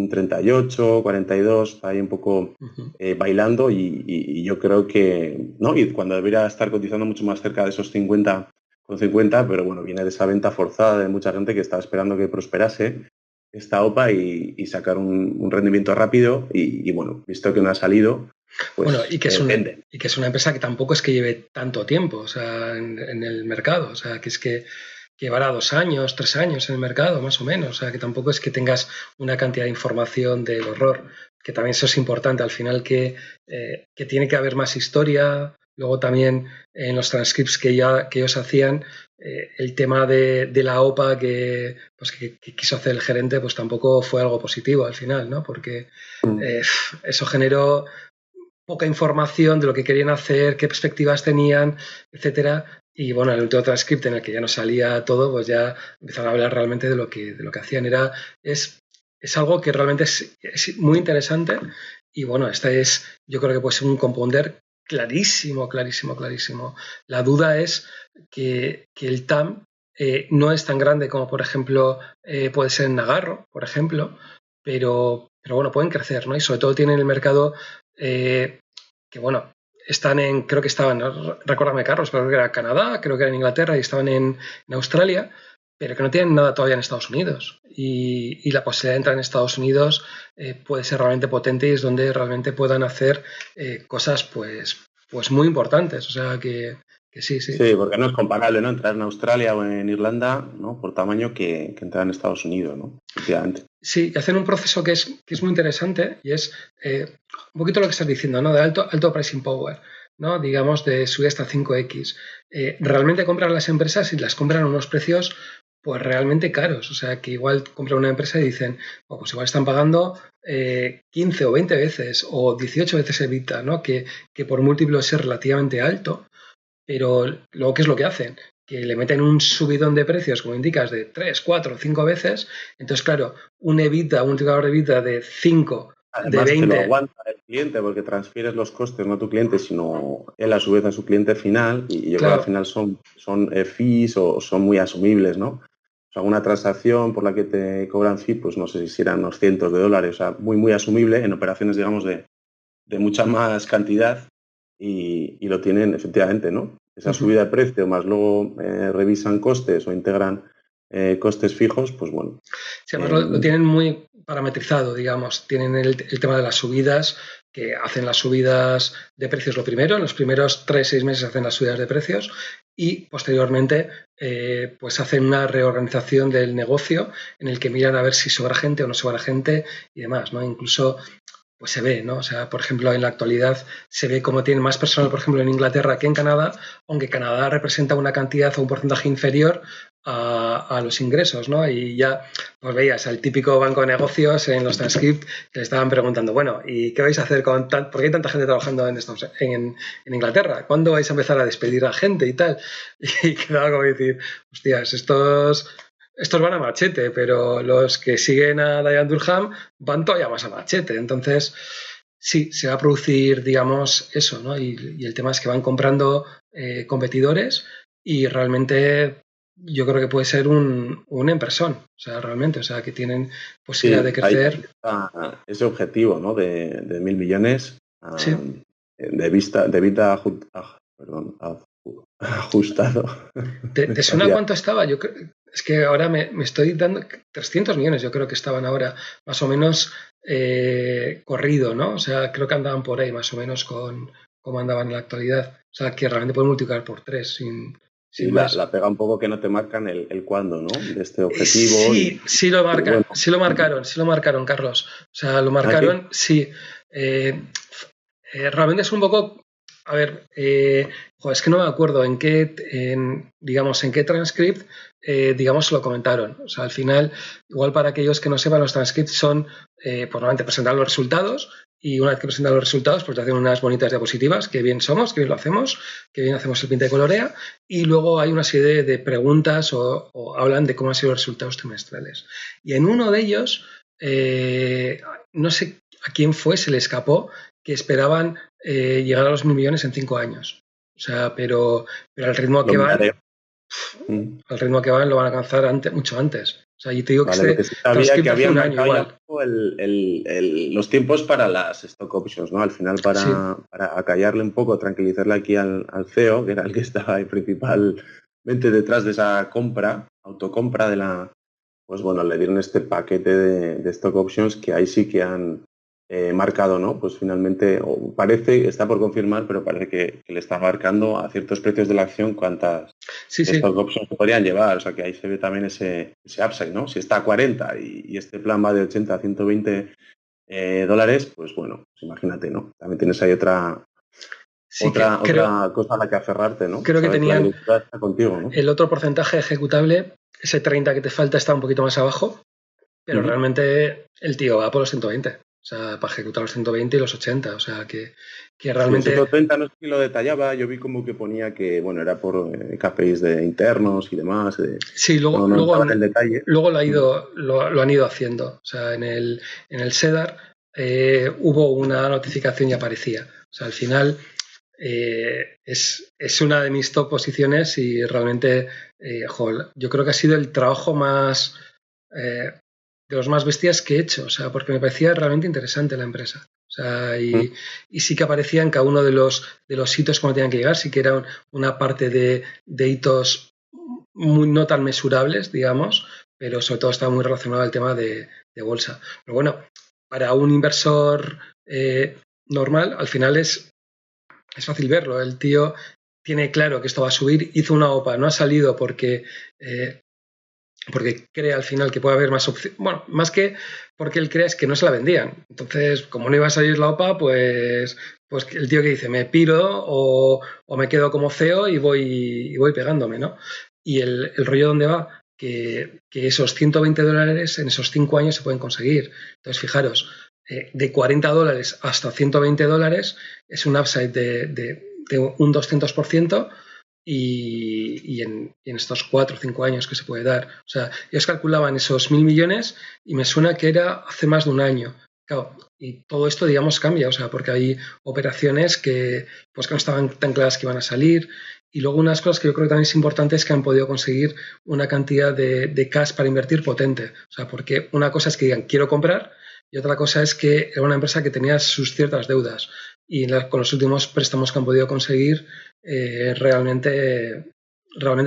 Speaker 2: 38, 42, está ahí un poco
Speaker 1: Ujú.
Speaker 2: bailando y yo creo que, ¿no? Y cuando debería estar cotizando mucho más cerca de esos 50,50, pero bueno, viene de esa venta forzada de mucha gente que estaba esperando que prosperase esta OPA y sacar un rendimiento rápido y, bueno, visto que no ha salido,
Speaker 1: Bueno,
Speaker 2: pues venden.
Speaker 1: y que es una empresa que tampoco es que lleve tanto tiempo, o sea, en el mercado, o sea, que es que llevará 2 años, 3 años en el mercado, más o menos, o sea, que tampoco es que tengas una cantidad de información del horror, que también eso es importante, al final que tiene que haber más historia, luego también en los transcripts que ellos hacían, el tema de la OPA pues que quiso hacer el gerente, pues tampoco fue algo positivo al final, ¿no? Porque
Speaker 2: Mm.
Speaker 1: eso generó poca información de lo que querían hacer, qué perspectivas tenían, etcétera. Y bueno, el último transcript en el que ya no salía todo, pues ya empezaron a hablar realmente de lo que hacían. Es algo que realmente es muy interesante. Y bueno, yo creo que puede ser un compounder clarísimo, clarísimo, clarísimo. La duda es que el TAM no es tan grande como, por ejemplo, puede ser en Nagarro, por ejemplo, pero bueno, pueden crecer, ¿no? Y sobre todo tienen el mercado que bueno, creo que estaban, no recuérdame Carlos, pero creo que era Canadá, creo que era en Inglaterra y estaban en Australia, pero que no tienen nada todavía en Estados Unidos. Y la posibilidad de entrar en Estados Unidos puede ser realmente potente y es donde realmente puedan hacer cosas pues muy importantes. O sea que sí, sí.
Speaker 2: Sí, porque no es comparable, ¿no? Entrar en Australia o en Irlanda, ¿no? Por tamaño que entrar en Estados Unidos, ¿no? Efectivamente.
Speaker 1: Sí, y hacen un proceso que es muy interesante y es un poquito lo que estás diciendo, ¿no? De alto pricing power, ¿no? Digamos, de subir hasta 5x. Realmente compran las empresas y las compran a unos precios pues realmente caros. O sea, que igual compran una empresa y dicen, oh, pues igual están pagando 15 o 20 veces o 18 veces EBITDA, ¿no? Que por múltiplo es relativamente alto. Pero luego, ¿qué es lo que hacen? Que le meten un subidón de precios, como indicas, de 3, 4, 5 veces. Entonces, claro, un EBITDA, un multiplicador de EBITDA de 5, de
Speaker 2: Además, te lo
Speaker 1: 20.
Speaker 2: aguanta el cliente porque transfieres los costes, no a tu cliente, sino él a su vez a su cliente final. Y yo creo que al
Speaker 1: Claro,
Speaker 2: final son fees o son muy asumibles, ¿no? O sea, una transacción por la que te cobran fee, pues no sé si eran unos cientos de dólares, o sea, muy, muy asumible en operaciones, digamos, de mucha más cantidad y lo tienen efectivamente, ¿no? Esa
Speaker 1: uh-huh.
Speaker 2: subida de precio, más luego revisan costes o integran costes fijos, pues bueno.
Speaker 1: Sí, además lo
Speaker 2: eh,
Speaker 1: tienen muy parametrizado, digamos. Tienen el tema de las subidas, que hacen las subidas de precios lo primero. En los primeros 3, 6 meses hacen las subidas de precios y posteriormente pues hacen una reorganización del negocio en el que miran a ver si sobra gente o no sobra gente y demás, ¿no? Incluso pues se ve, ¿no? O sea, por ejemplo, en la actualidad se ve cómo tienen más personal, por ejemplo, en Inglaterra que en Canadá, aunque Canadá representa una cantidad o un porcentaje inferior a los ingresos, ¿no? Y ya, pues veías al típico banco de negocios en los transcripts que le estaban preguntando, bueno, ¿y qué vais a hacer por qué hay tanta gente trabajando en Inglaterra? ¿Cuándo vais a empezar a despedir a gente y tal? Y quedaba como decir, hostias, estos van a machete, pero los que siguen a Diane Durham van todavía más a machete. Entonces, sí, se va a producir, digamos, eso, ¿no? Y el tema es que van comprando competidores y realmente yo creo que puede ser un inversor, o sea, realmente, o sea, que tienen posibilidad de
Speaker 2: sí, ahí
Speaker 1: crecer.
Speaker 2: está ese objetivo, ¿no? De 1.000 millones
Speaker 1: Sí.
Speaker 2: perdón, ajustado.
Speaker 1: ¿Te suena cuánto estaba? Es que ahora me estoy dando 300 millones, yo creo que estaban ahora más o menos corrido, ¿no? O sea, creo que andaban por ahí más o menos con cómo andaban en la actualidad. O sea, que realmente pueden multiplicar por 3 sin
Speaker 2: Y la,
Speaker 1: más.
Speaker 2: la pega un poco que no te marcan el cuándo, ¿no? De este objetivo
Speaker 1: Sí,
Speaker 2: y bueno,
Speaker 1: sí lo marcaron, Carlos. O sea, lo
Speaker 2: aquí,
Speaker 1: marcaron, sí. Eh, realmente es un poco, a ver, es que no me acuerdo digamos, en qué transcript, digamos, se lo comentaron. O sea, al final, igual para aquellos que no sepan, los transcripts son, pues normalmente presentar los resultados y una vez que presentan los resultados, pues te hacen unas bonitas diapositivas, que bien somos, que bien lo hacemos, que bien hacemos el pinta y colorea, y luego hay una serie de preguntas o hablan de cómo han sido los resultados trimestrales. Y en uno de ellos, no sé a quién fue, se le escapó que esperaban llegar a los 1.000 millones en 5 años. O sea, pero
Speaker 2: lo miraré. Mm.
Speaker 1: al ritmo que van lo van a alcanzar mucho antes. O sea, y te digo que
Speaker 2: Vale, lo
Speaker 1: este
Speaker 2: que sí sabía
Speaker 1: transcript
Speaker 2: que
Speaker 1: hace
Speaker 2: habían
Speaker 1: un año
Speaker 2: marcado ya un
Speaker 1: igual.
Speaker 2: poco los tiempos para las stock options, ¿no? Al final,
Speaker 1: Sí,
Speaker 2: para acallarle un poco, tranquilizarle aquí al CEO, que era el que estaba ahí principalmente detrás de esa compra, autocompra pues bueno, le dieron este paquete de stock options que ahí sí que han marcado, ¿no? Pues finalmente, o parece, está por confirmar, pero parece que le está marcando a ciertos precios de la acción cuántas
Speaker 1: Sí, sí.
Speaker 2: stock options se podrían llevar. O sea que ahí se ve también ese upside, ¿no? Si está a 40 y este plan va de 80 a 120 dólares, pues bueno, pues imagínate, ¿no? También tienes ahí
Speaker 1: Sí que creo,
Speaker 2: otra cosa a la que aferrarte, ¿no?
Speaker 1: creo que
Speaker 2: Saber que la
Speaker 1: tenían
Speaker 2: directiva está contigo, ¿no?
Speaker 1: el otro porcentaje ejecutable, ese 30 que te falta está un poquito más abajo, pero
Speaker 2: Ujú.
Speaker 1: realmente el tío va por los 120. O sea, para ejecutar los 120 y los 80. O sea, que
Speaker 2: Sí, el
Speaker 1: realmente...
Speaker 2: 130 no sé si lo detallaba, yo vi como que ponía que, bueno, era por KPIs de internos y demás.
Speaker 1: Sí,
Speaker 2: No,
Speaker 1: luego,
Speaker 2: no
Speaker 1: luego,
Speaker 2: entraba en el detalle.
Speaker 1: luego
Speaker 2: Ujú.
Speaker 1: lo han ido haciendo. O sea, en el SEDAR hubo una notificación y aparecía. O sea, al final es una de mis top posiciones y realmente yo creo que ha sido el trabajo más de los más bestias que he hecho, o sea, porque me parecía realmente interesante la empresa. O sea, y sí que aparecía en cada uno de los hitos como tenían que llegar, sí que era una parte de hitos muy no tan mesurables, digamos, pero sobre todo estaba muy relacionado al tema de bolsa. Pero bueno, para un inversor normal, al final es fácil verlo. El tío tiene claro que esto va a subir, hizo una OPA, no ha salido eh, porque cree al final que puede haber más opciones. Bueno, más que porque él cree es que no se la vendían. Entonces, como no iba a salir la OPA, pues el tío que dice, me piro o me quedo como CEO y voy pegándome, ¿no? Y el rollo donde va, que esos 120 dólares en esos 5 años se pueden conseguir. Entonces, fijaros, de 40 dólares hasta 120 dólares es un upside de un 200% y en estos 4 o 5 años que se puede dar. O sea, ellos calculaban esos 1.000 millones y me suena que era hace más de un año. Claro, y todo esto, digamos, cambia, o sea, porque hay operaciones pues, que no estaban tan claras que iban a salir. Y luego unas cosas que yo creo que también es importante es que han podido conseguir una cantidad de cash para invertir potente. O sea, porque una cosa es que digan, quiero comprar, y otra cosa es que era una empresa que tenía sus ciertas deudas. Y con los últimos préstamos que han podido conseguir, realmente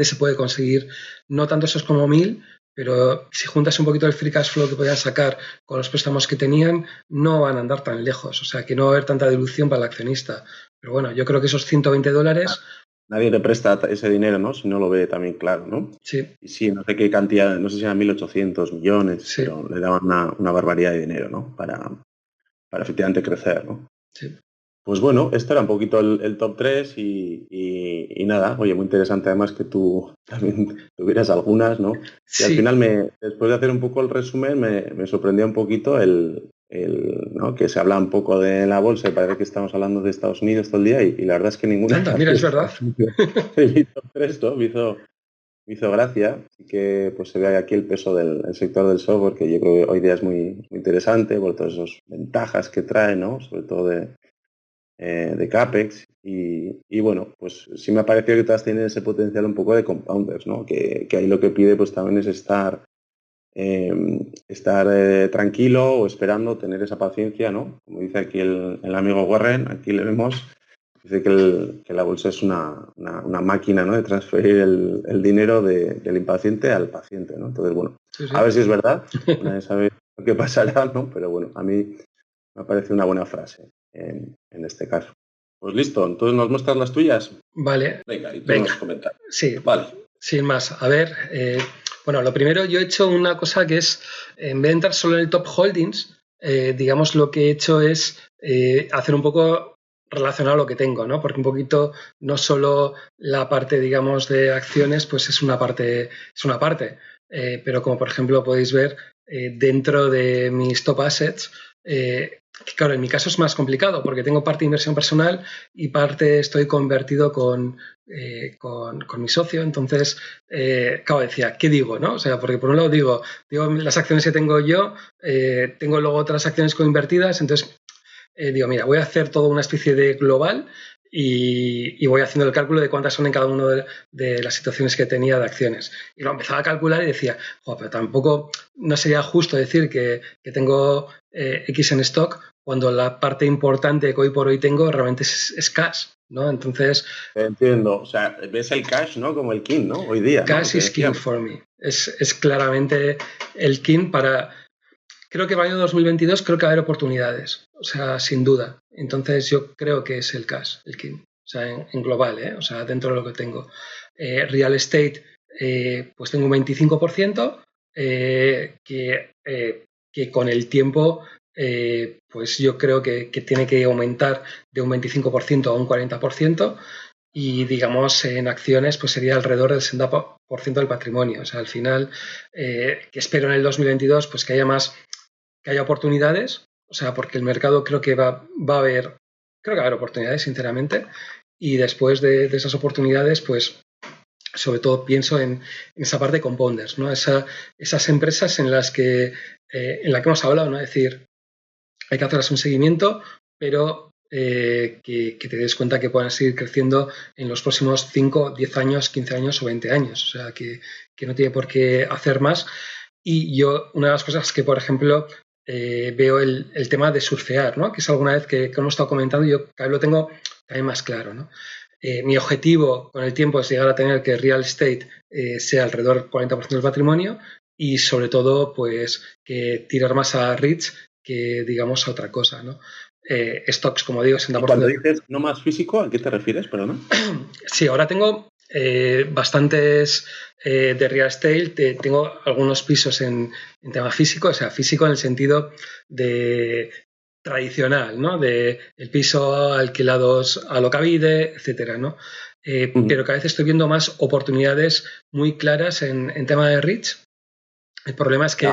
Speaker 1: se puede conseguir, no tanto esos como 1.000, pero si juntas un poquito el free cash flow que podían sacar con los préstamos que tenían, no van a andar tan lejos, o sea que no va a haber tanta dilución para el accionista. Pero bueno, yo creo que esos 120 dólares,
Speaker 2: Nadie le presta ese dinero, ¿no? Si no lo ve también claro, ¿no?
Speaker 1: sí,
Speaker 2: Y sí, no sé qué cantidad, no sé si eran 1.800 millones,
Speaker 1: sí,
Speaker 2: pero le daban una barbaridad de dinero, ¿no? Para efectivamente crecer, ¿no?
Speaker 1: sí.
Speaker 2: Pues bueno, esto era un poquito el top 3 y nada, oye, muy interesante además que tú también tuvieras algunas, ¿no? Y al
Speaker 1: Sí,
Speaker 2: final, después de hacer un poco el resumen, me sorprendió un poquito ¿no? Que se habla un poco de la bolsa y parece que estamos hablando de Estados Unidos todo el día y la verdad es que ninguna
Speaker 1: anda, mira,
Speaker 2: de
Speaker 1: es verdad.
Speaker 2: Estados Unidos en mi top 3, ¿no? Me hizo gracia, así que pues se ve aquí el peso del sector del software, que yo creo que hoy día es muy interesante por todas esas ventajas que trae, ¿no? Sobre todo de CAPEX y bueno, pues sí me ha parecido que todas tienen ese potencial un poco de compounders, ¿no? Que ahí lo que pide pues también es estar tranquilo o esperando, tener esa paciencia, ¿no? Como dice aquí el amigo Warren, aquí le vemos, dice que la bolsa es una máquina, ¿no? De transferir el dinero del impaciente al paciente, ¿no? Entonces, bueno,
Speaker 1: Sí,
Speaker 2: a
Speaker 1: sí.
Speaker 2: ver si es verdad, nadie sabe lo que pasará, ¿no? Pero bueno, a mí me parece una buena frase en este caso. Pues listo, entonces nos muestras las tuyas.
Speaker 1: Vale,
Speaker 2: Venga, y tú nos
Speaker 1: venga,
Speaker 2: comentas.
Speaker 1: sí,
Speaker 2: Vale.
Speaker 1: sin más. A ver, bueno, lo primero yo he hecho una cosa que es, en vez de entrar solo en el top holdings, digamos lo que he hecho es hacer un poco relacionado a lo que tengo, ¿no? Porque un poquito no solo la parte, digamos, de acciones, pues es una parte. Pero como por ejemplo podéis ver, dentro de mis top assets, que claro, en mi caso es más complicado porque tengo parte de inversión personal y parte estoy convertido con mi socio. Entonces, claro, decía, ¿qué digo? ¿No? O sea, porque por un lado digo las acciones que tengo yo, tengo luego otras acciones coinvertidas, entonces digo, mira, voy a hacer toda una especie de global y voy haciendo el cálculo de cuántas son en cada una de las situaciones que tenía de acciones. Y lo empezaba a calcular y decía, pero tampoco no sería justo decir que tengo X en stock cuando la parte importante que hoy por hoy tengo realmente es cash, ¿no? Entonces,
Speaker 2: Entiendo, o sea, ves el cash, ¿no? Como el king, ¿no? Hoy día, ¿no?
Speaker 1: cash
Speaker 2: Que
Speaker 1: is king
Speaker 2: decíamos.
Speaker 1: for me. Es claramente el KIN para... Creo que para el año 2022 creo que va a haber oportunidades, o sea, sin duda. Entonces yo creo que es el cash, el KIN, o sea, en global, o sea, dentro de lo que tengo. Real estate, pues tengo un 25%, que con el tiempo, pues yo creo que tiene que aumentar de un 25% a un 40%. Y digamos en acciones pues sería alrededor del 60% del patrimonio. O sea, al final, que espero en el 2022 pues que haya oportunidades, o sea, porque el mercado creo que va a haber, creo que va a haber oportunidades, sinceramente, y después de esas oportunidades, pues sobre todo pienso en esa parte de compounders, ¿no? Esas empresas en las que hemos hablado, ¿no? Es decir, hay que hacerles un seguimiento, pero que te des cuenta que puedan seguir creciendo en los próximos 5, 10 años, 15 años o 20 años. O sea, que no tiene por qué hacer más. Y yo, una de las cosas que, por ejemplo, veo el tema de surfear, ¿no? Que es alguna vez que hemos estado comentando y yo cada vez lo tengo también más claro, ¿no? Mi objetivo con el tiempo es llegar a tener que real estate sea alrededor del 40% del patrimonio y sobre todo pues que tirar más a REITs que digamos a otra cosa, ¿no? Stocks, como digo, 60%.
Speaker 2: Y cuando dices no más físico, ¿a qué te refieres? Perdona.
Speaker 1: Sí, ahora tengo bastantes de real estate, tengo algunos pisos en tema físico, o sea, físico en el sentido de tradicional, ¿no? De el piso alquilados a Locavide, etcétera, ¿no? Pero cada vez estoy viendo más oportunidades muy claras en tema de REITs. El problema es que,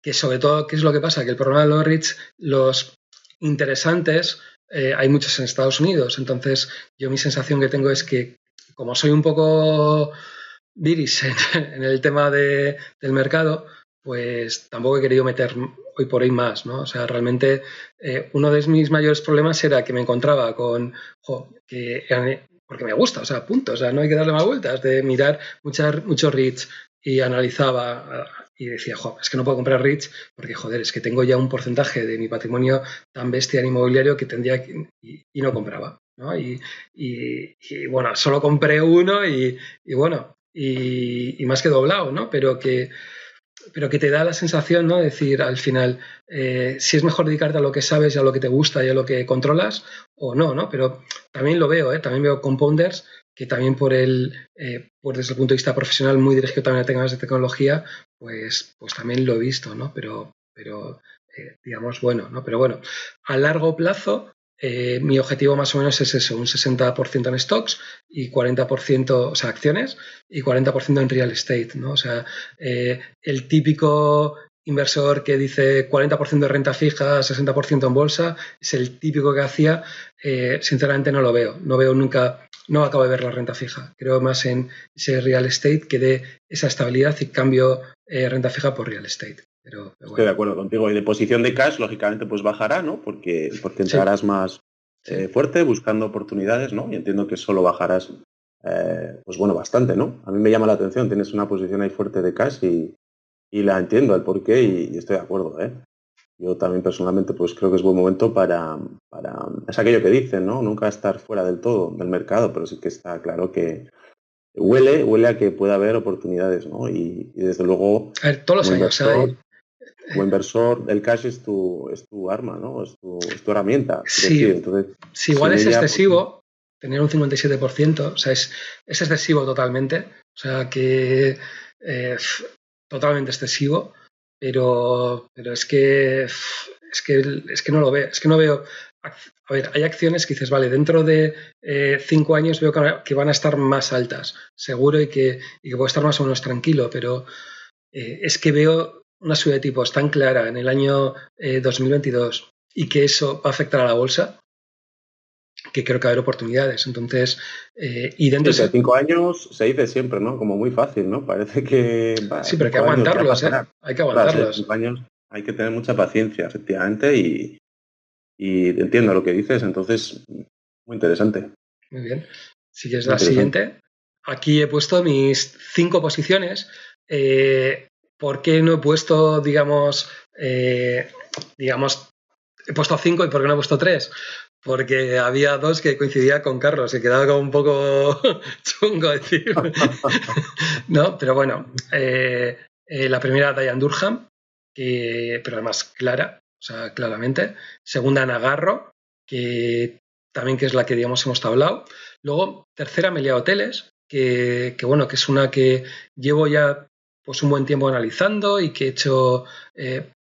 Speaker 1: que sobre todo, ¿qué es lo que pasa? Que el problema de los REITs, los interesantes, hay muchos en Estados Unidos. Entonces, yo mi sensación que tengo es que, como soy un poco viris en el tema del mercado, pues tampoco he querido meter hoy por hoy más, ¿no? O sea, realmente uno de mis mayores problemas era que me encontraba con, porque me gusta, o sea, punto, o sea, no hay que darle más vueltas, de mirar muchos REITs y analizaba y decía, es que no puedo comprar REITs porque, joder, es que tengo ya un porcentaje de mi patrimonio tan bestia en inmobiliario que tendría que, y no compraba, ¿no? Y bueno, solo compré uno y bueno, y más que doblado, ¿no? Pero que te da la sensación, ¿no? De decir al final, si es mejor dedicarte a lo que sabes y a lo que te gusta y a lo que controlas o no, ¿no? Pero también lo veo, también veo compounders que también pues desde el punto de vista profesional, muy dirigido también a temas de tecnología, pues también lo he visto, ¿no? Pero digamos, bueno, ¿no? Pero bueno, a largo plazo, mi objetivo más o menos es eso, un 60% en stocks y 40%, o sea, acciones, y 40% en real estate, ¿no? O sea, el típico inversor que dice 40% de renta fija, 60% en bolsa, es el típico que hacía, sinceramente no lo veo, no veo nunca, no acabo de ver la renta fija, creo más en ese real estate que dé esa estabilidad y cambio renta fija por real estate. Pero bueno.
Speaker 2: Estoy de acuerdo contigo. Y de posición de cash, lógicamente, pues bajará, ¿no? Porque entrarás más fuerte buscando oportunidades, ¿no? Y entiendo que solo bajarás, pues bueno, bastante, ¿no? A mí me llama la atención. Tienes una posición ahí fuerte de cash y la entiendo el porqué y estoy de acuerdo, ¿eh? Yo también personalmente pues creo que es buen momento para... Es aquello que dicen, ¿no? Nunca estar fuera del todo del mercado, pero sí que está claro que huele a que puede haber oportunidades, ¿no? Y desde luego...
Speaker 1: A ver, todos los años hay...
Speaker 2: Como inversor, el cash es tu arma, ¿no? Es tu herramienta.
Speaker 1: Sí,
Speaker 2: decir. Entonces,
Speaker 1: si igual es excesivo, tener un 57%, o sea, es excesivo totalmente, o sea, que totalmente excesivo, pero es que no lo veo, es que no veo. A ver, hay acciones que dices, vale, dentro de 5 años veo que van a estar más altas, seguro, y que puedo estar más o menos tranquilo, pero es que veo una subida de tipos tan clara en el año 2022 y que eso va a afectar a la bolsa, que creo que va a haber oportunidades. Entonces, y dentro
Speaker 2: de 5 años se dice siempre, ¿no? Como muy fácil, ¿no? Parece que...
Speaker 1: sí, pero hay que aguantarlos, ¿eh? Hay que aguantarlos.
Speaker 2: 5 años hay que tener mucha paciencia, efectivamente, y entiendo lo que dices, entonces, muy interesante.
Speaker 1: Muy bien. Si quieres la siguiente. Aquí he puesto mis 5 posiciones. ¿Por qué no he puesto, digamos, he puesto 5 y por qué no he puesto 3? porque había dos que coincidía con Carlos y quedaba como un poco chungo decir. No, pero bueno, la primera Diane Durham, pero además clara, o sea, claramente. Segunda Nagarro, que es la que digamos hemos hablado. Luego, tercera Melia Hoteles, bueno, que es una que llevo ya pues un buen tiempo analizando y que he hecho,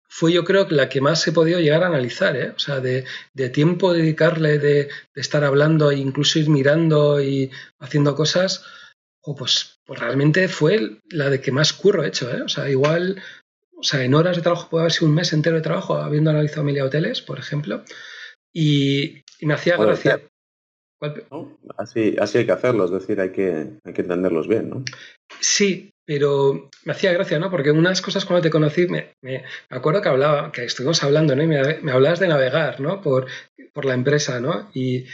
Speaker 1: fue yo creo que la que más he podido llegar a analizar, ¿eh? O sea, de tiempo dedicarle, de estar hablando e incluso ir mirando y haciendo cosas, pues realmente fue la de que más curro he hecho, ¿eh? O sea, igual, o sea, en horas de trabajo puede haber sido un mes entero de trabajo habiendo analizado Melia Hoteles, por ejemplo, y me hacía
Speaker 2: Puede
Speaker 1: gracia.
Speaker 2: ser, ¿no? Así hay que hacerlo, es decir, hay que entenderlos bien, ¿no?
Speaker 1: Sí, pero me hacía gracia, ¿no? Porque unas cosas cuando te conocí, me acuerdo que estuvimos hablando, ¿no? Y me hablabas de navegar, ¿no? Por la empresa, ¿no? Y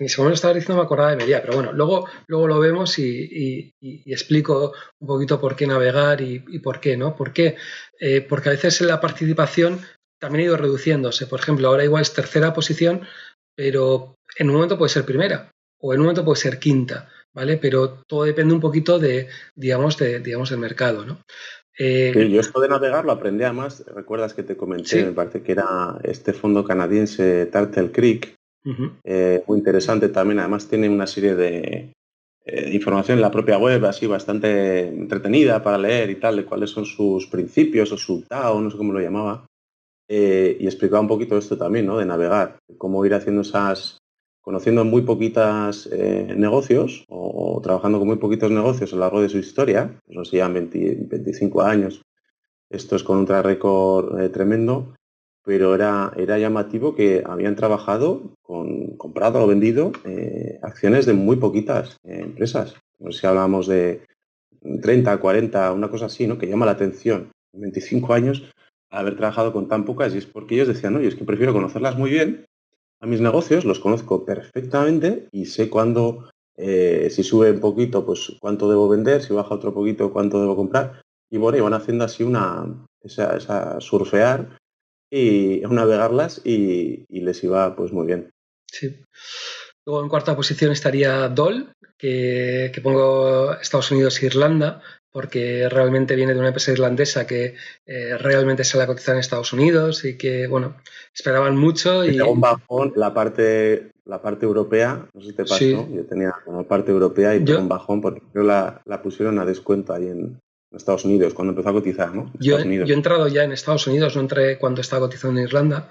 Speaker 1: según lo estabas diciendo me acordaba de Media, pero bueno, luego lo vemos y explico un poquito por qué navegar y por qué, ¿no? ¿Por qué? Porque a veces la participación también ha ido reduciéndose. Por ejemplo, ahora igual es tercera posición, pero en un momento puede ser primera o en un momento puede ser quinta. ¿Vale? Pero todo depende un poquito digamos, del mercado, ¿no?
Speaker 2: Sí, yo esto de navegar lo aprendí además, recuerdas que te comenté, me
Speaker 1: Sí.
Speaker 2: parece que era este fondo canadiense Turtle Creek,
Speaker 1: Uh-huh.
Speaker 2: muy interesante también, además tiene una serie de información en la propia web, así bastante entretenida para leer y tal, de cuáles son sus principios o su Tao, no sé cómo lo llamaba. Y explicaba un poquito esto también, ¿no? De navegar, cómo ir haciendo conociendo muy poquitas negocios o trabajando con muy poquitos negocios a lo largo de su historia, pues no sé, ya 20, 25 años, esto es con un track record tremendo, pero era llamativo que habían trabajado comprado o vendido acciones de muy poquitas empresas. No sé si hablamos de 30, 40, una cosa así, ¿no? Que llama la atención. 25 años haber trabajado con tan pocas y es porque ellos decían, no, yo es que prefiero conocerlas muy bien a mis negocios, los conozco perfectamente y sé cuándo, si sube un poquito, pues cuánto debo vender, si baja otro poquito, cuánto debo comprar. Y bueno, iban haciendo así esa surfear y navegarlas y les iba pues muy bien.
Speaker 1: Sí. Luego en cuarta posición estaría Dole, que pongo Estados Unidos e Irlanda, porque realmente viene de una empresa irlandesa que realmente sale a cotizar en Estados Unidos y que, bueno, esperaban mucho
Speaker 2: Y pegó un
Speaker 1: y
Speaker 2: bajón la parte europea, no sé si te pasó,
Speaker 1: sí,
Speaker 2: yo tenía la parte europea y pegó un
Speaker 1: yo,
Speaker 2: bajón porque creo la pusieron a descuento ahí en Estados Unidos, cuando empezó a cotizar, ¿no? En
Speaker 1: yo,
Speaker 2: Estados
Speaker 1: yo he
Speaker 2: Unidos.
Speaker 1: entrado ya en Estados Unidos, no entré cuando estaba cotizando en Irlanda,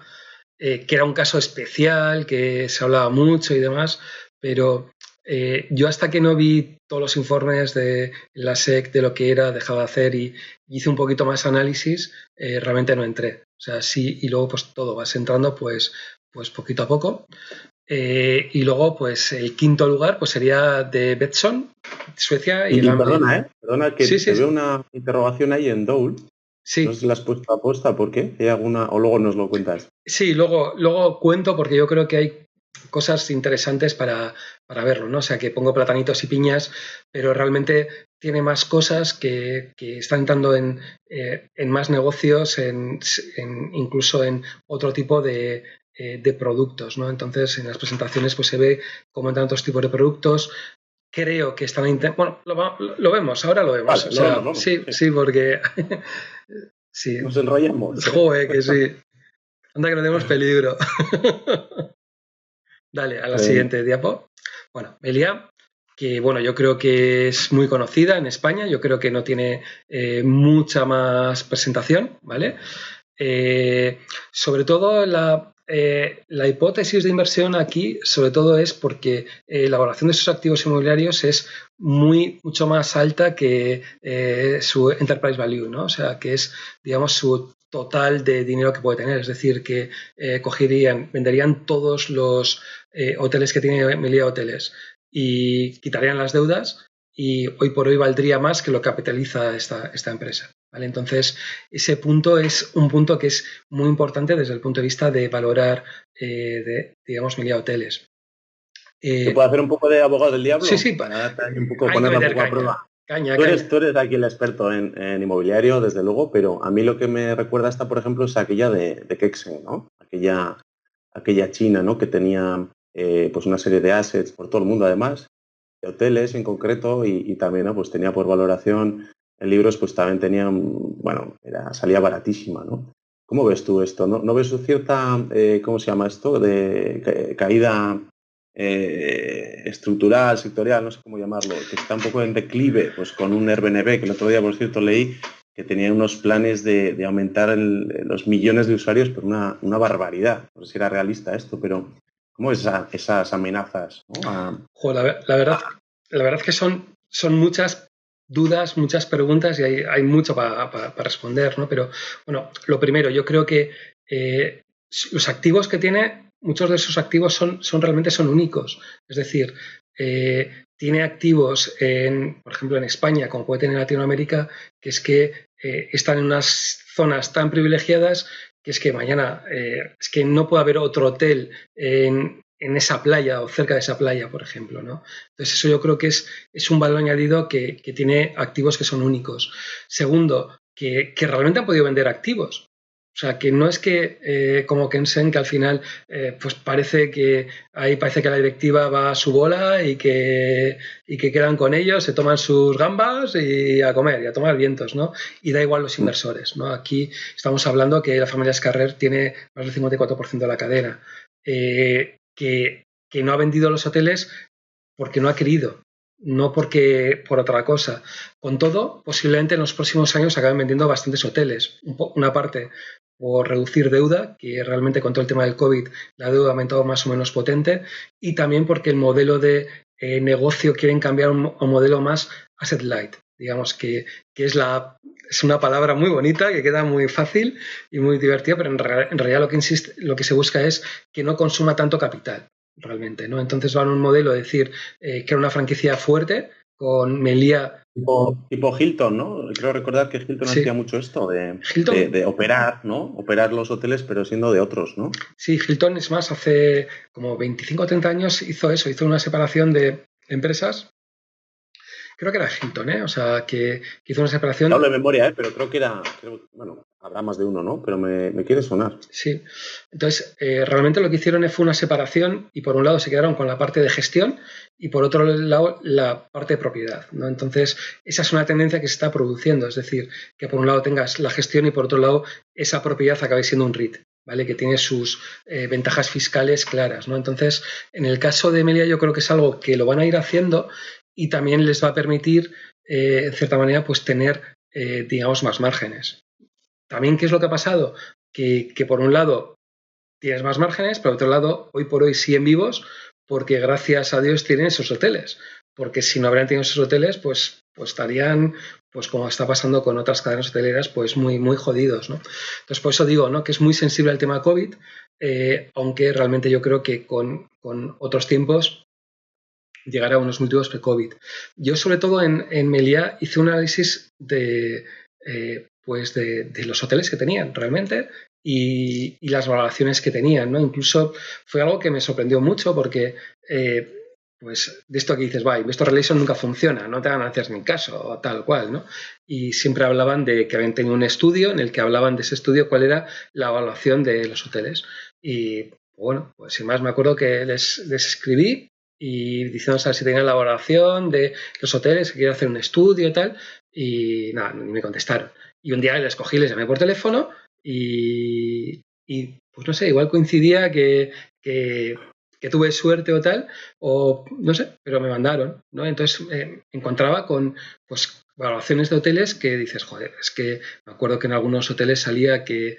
Speaker 1: que era un caso especial, que se hablaba mucho y demás, pero yo hasta que no vi todos los informes de la SEC de lo que era, dejaba de hacer y hice un poquito más análisis, realmente no entré. O sea, sí, y luego pues todo, vas entrando pues poquito a poco. Y luego, pues el quinto lugar pues sería de Betsson, Suecia, y
Speaker 2: Y perdona, perdona que
Speaker 1: sí,
Speaker 2: te veo
Speaker 1: sí,
Speaker 2: una interrogación ahí en Dole. No sé
Speaker 1: sí,
Speaker 2: si la has puesto a posta, ¿por qué? ¿Hay alguna? O luego nos lo cuentas.
Speaker 1: sí, luego cuento porque yo creo que hay cosas interesantes para verlo, ¿no? O sea, que pongo platanitos y piñas, pero realmente tiene más cosas que están entrando en más negocios, incluso en otro tipo de productos, ¿no? Entonces, en las presentaciones pues se ve cómo entran otros tipos de productos. Creo que están... Bueno, lo vemos, ahora lo vemos.
Speaker 2: Vale,
Speaker 1: O
Speaker 2: lo vemos,
Speaker 1: sea,
Speaker 2: vamos.
Speaker 1: sí, sí, porque... sí,
Speaker 2: Nos enrollamos.
Speaker 1: joder, que sí. Anda que no tenemos peligro. Dale, a la
Speaker 2: Venga.
Speaker 1: siguiente diapo. Bueno, Melia, que bueno, yo creo que es muy conocida en España, yo creo que no tiene mucha más presentación, ¿vale? Sobre todo la hipótesis de inversión aquí, sobre todo es porque la valoración de sus activos inmobiliarios es mucho más alta que su enterprise value, ¿no? O sea, que es, digamos, su total de dinero que puede tener. Es decir, que venderían todos los hoteles que tiene Melia Hoteles y quitarían las deudas y hoy por hoy valdría más que lo que capitaliza esta empresa. ¿Vale? Entonces, ese punto es un punto que es muy importante desde el punto de vista de valorar, digamos, Melia Hoteles.
Speaker 2: ¿Te
Speaker 1: Eh,
Speaker 2: puedo hacer un poco de abogado del
Speaker 1: sí,
Speaker 2: diablo?
Speaker 1: sí,
Speaker 2: Para darte ahí un poco,
Speaker 1: hay que
Speaker 2: ponerla un
Speaker 1: meter
Speaker 2: poco a
Speaker 1: caña,
Speaker 2: prueba.
Speaker 1: caña,
Speaker 2: Tú eres,
Speaker 1: caña.
Speaker 2: tú eres aquí el experto en inmobiliario, desde luego, pero a mí lo que me recuerda esta, por ejemplo, es aquella de Kexen, ¿no? aquella China, ¿no? Que tenía pues una serie de assets por todo el mundo además, de hoteles en concreto y también, ¿no? Pues tenía por valoración en libros, pues también tenían, bueno, salía baratísima, ¿no? ¿Cómo ves tú esto? ¿No ves cierta, cómo se llama esto, de caída estructural, sectorial, no sé cómo llamarlo, que está un poco en declive, pues con un Airbnb, que el otro día, por cierto, leí que tenía unos planes de aumentar los millones de usuarios, pero una barbaridad. No sé si era realista esto, pero ¿cómo es esas amenazas, ¿no?
Speaker 1: Jo, la verdad que son muchas dudas, muchas preguntas y hay mucho para responder, ¿no? Pero bueno, lo primero, yo creo que los activos que tiene, muchos de esos activos realmente son únicos. Es decir, tiene activos, por ejemplo, en España, como puede tener en Latinoamérica, que es que están en unas zonas tan privilegiadas que es que mañana es que no puede haber otro hotel en esa playa o cerca de esa playa, por ejemplo, ¿no? Entonces eso yo creo que es un valor añadido que tiene activos que son únicos. Segundo, que realmente han podido vender activos. O sea, que no es que como Kensen, que al final pues parece que la directiva va a su bola y que quedan con ellos, se toman sus gambas y a comer y a tomar vientos, ¿no? Y da igual los inversores, ¿no? Aquí estamos hablando que la familia Scarrer tiene más del 54% de la cadena. Que no ha vendido los hoteles porque no ha querido, no porque por otra cosa. Con todo, posiblemente en los próximos años acaben vendiendo bastantes hoteles. Una parte por reducir deuda, que realmente con todo el tema del COVID la deuda ha aumentado más o menos potente, y también porque el modelo de negocio quieren cambiar a un modelo más asset light, digamos que es una palabra muy bonita, que queda muy fácil y muy divertida, pero en realidad lo que se busca es que no consuma tanto capital realmente, ¿no? Entonces van a un modelo de decir que era una franquicia fuerte con Meliá.
Speaker 2: Tipo Hilton, ¿no? Creo recordar que Hilton
Speaker 1: Sí,
Speaker 2: hacía mucho esto
Speaker 1: Hilton,
Speaker 2: de operar, ¿no? Operar los hoteles, pero siendo de otros, ¿no?
Speaker 1: sí, Hilton es más, hace como 25 o 30 años hizo eso, hizo una separación de empresas. Creo que era Hilton, ¿eh? O sea, que hizo una
Speaker 2: Te hablo
Speaker 1: separación.
Speaker 2: de memoria, ¿eh? Pero creo que bueno, habrá más de uno, ¿no? Pero me quiere sonar.
Speaker 1: Sí. Entonces, realmente lo que hicieron fue una separación y por un lado se quedaron con la parte de gestión y por otro lado la parte de propiedad, ¿no? Entonces, esa es una tendencia que se está produciendo, es decir, que por un lado tengas la gestión y por otro lado esa propiedad acabe siendo un REIT, ¿vale? Que tiene sus ventajas fiscales claras, ¿no? Entonces, en el caso de Meliá yo creo que es algo que lo van a ir haciendo y también les va a permitir, en cierta manera, pues tener, digamos, más márgenes. También, ¿qué es lo que ha pasado? Que por un lado tienes más márgenes, pero por otro lado, hoy por hoy siguen vivos porque gracias a Dios tienen esos hoteles. Porque si no habrían tenido esos hoteles, pues estarían, pues como está pasando con otras cadenas hoteleras, pues muy, muy jodidos, ¿no? Entonces, por eso digo, ¿no? Que es muy sensible al tema COVID, aunque realmente yo creo que con otros tiempos llegará a unos múltiplos pre-COVID. Yo, sobre todo en Meliá, hice un análisis pues de los hoteles que tenían realmente y las valoraciones que tenían, ¿no? Incluso fue algo que me sorprendió mucho porque pues de esto que dices, va, Investor Relation nunca funciona, no te van a hacer ni caso, tal cual, ¿no? Y siempre hablaban de que habían tenido un estudio en el que hablaban de ese estudio cuál era la evaluación de los hoteles. Y bueno, pues sin más me acuerdo que les escribí y diciendo si tenían la valoración de los hoteles, que quería hacer un estudio y tal, y nada, ni me contestaron. Y un día les cogí, les llamé por teléfono y pues no sé, igual coincidía que tuve suerte o tal, o no sé, pero me mandaron, ¿no? Entonces encontraba con pues valoraciones de hoteles que dices, joder, es que me acuerdo que en algunos hoteles salía que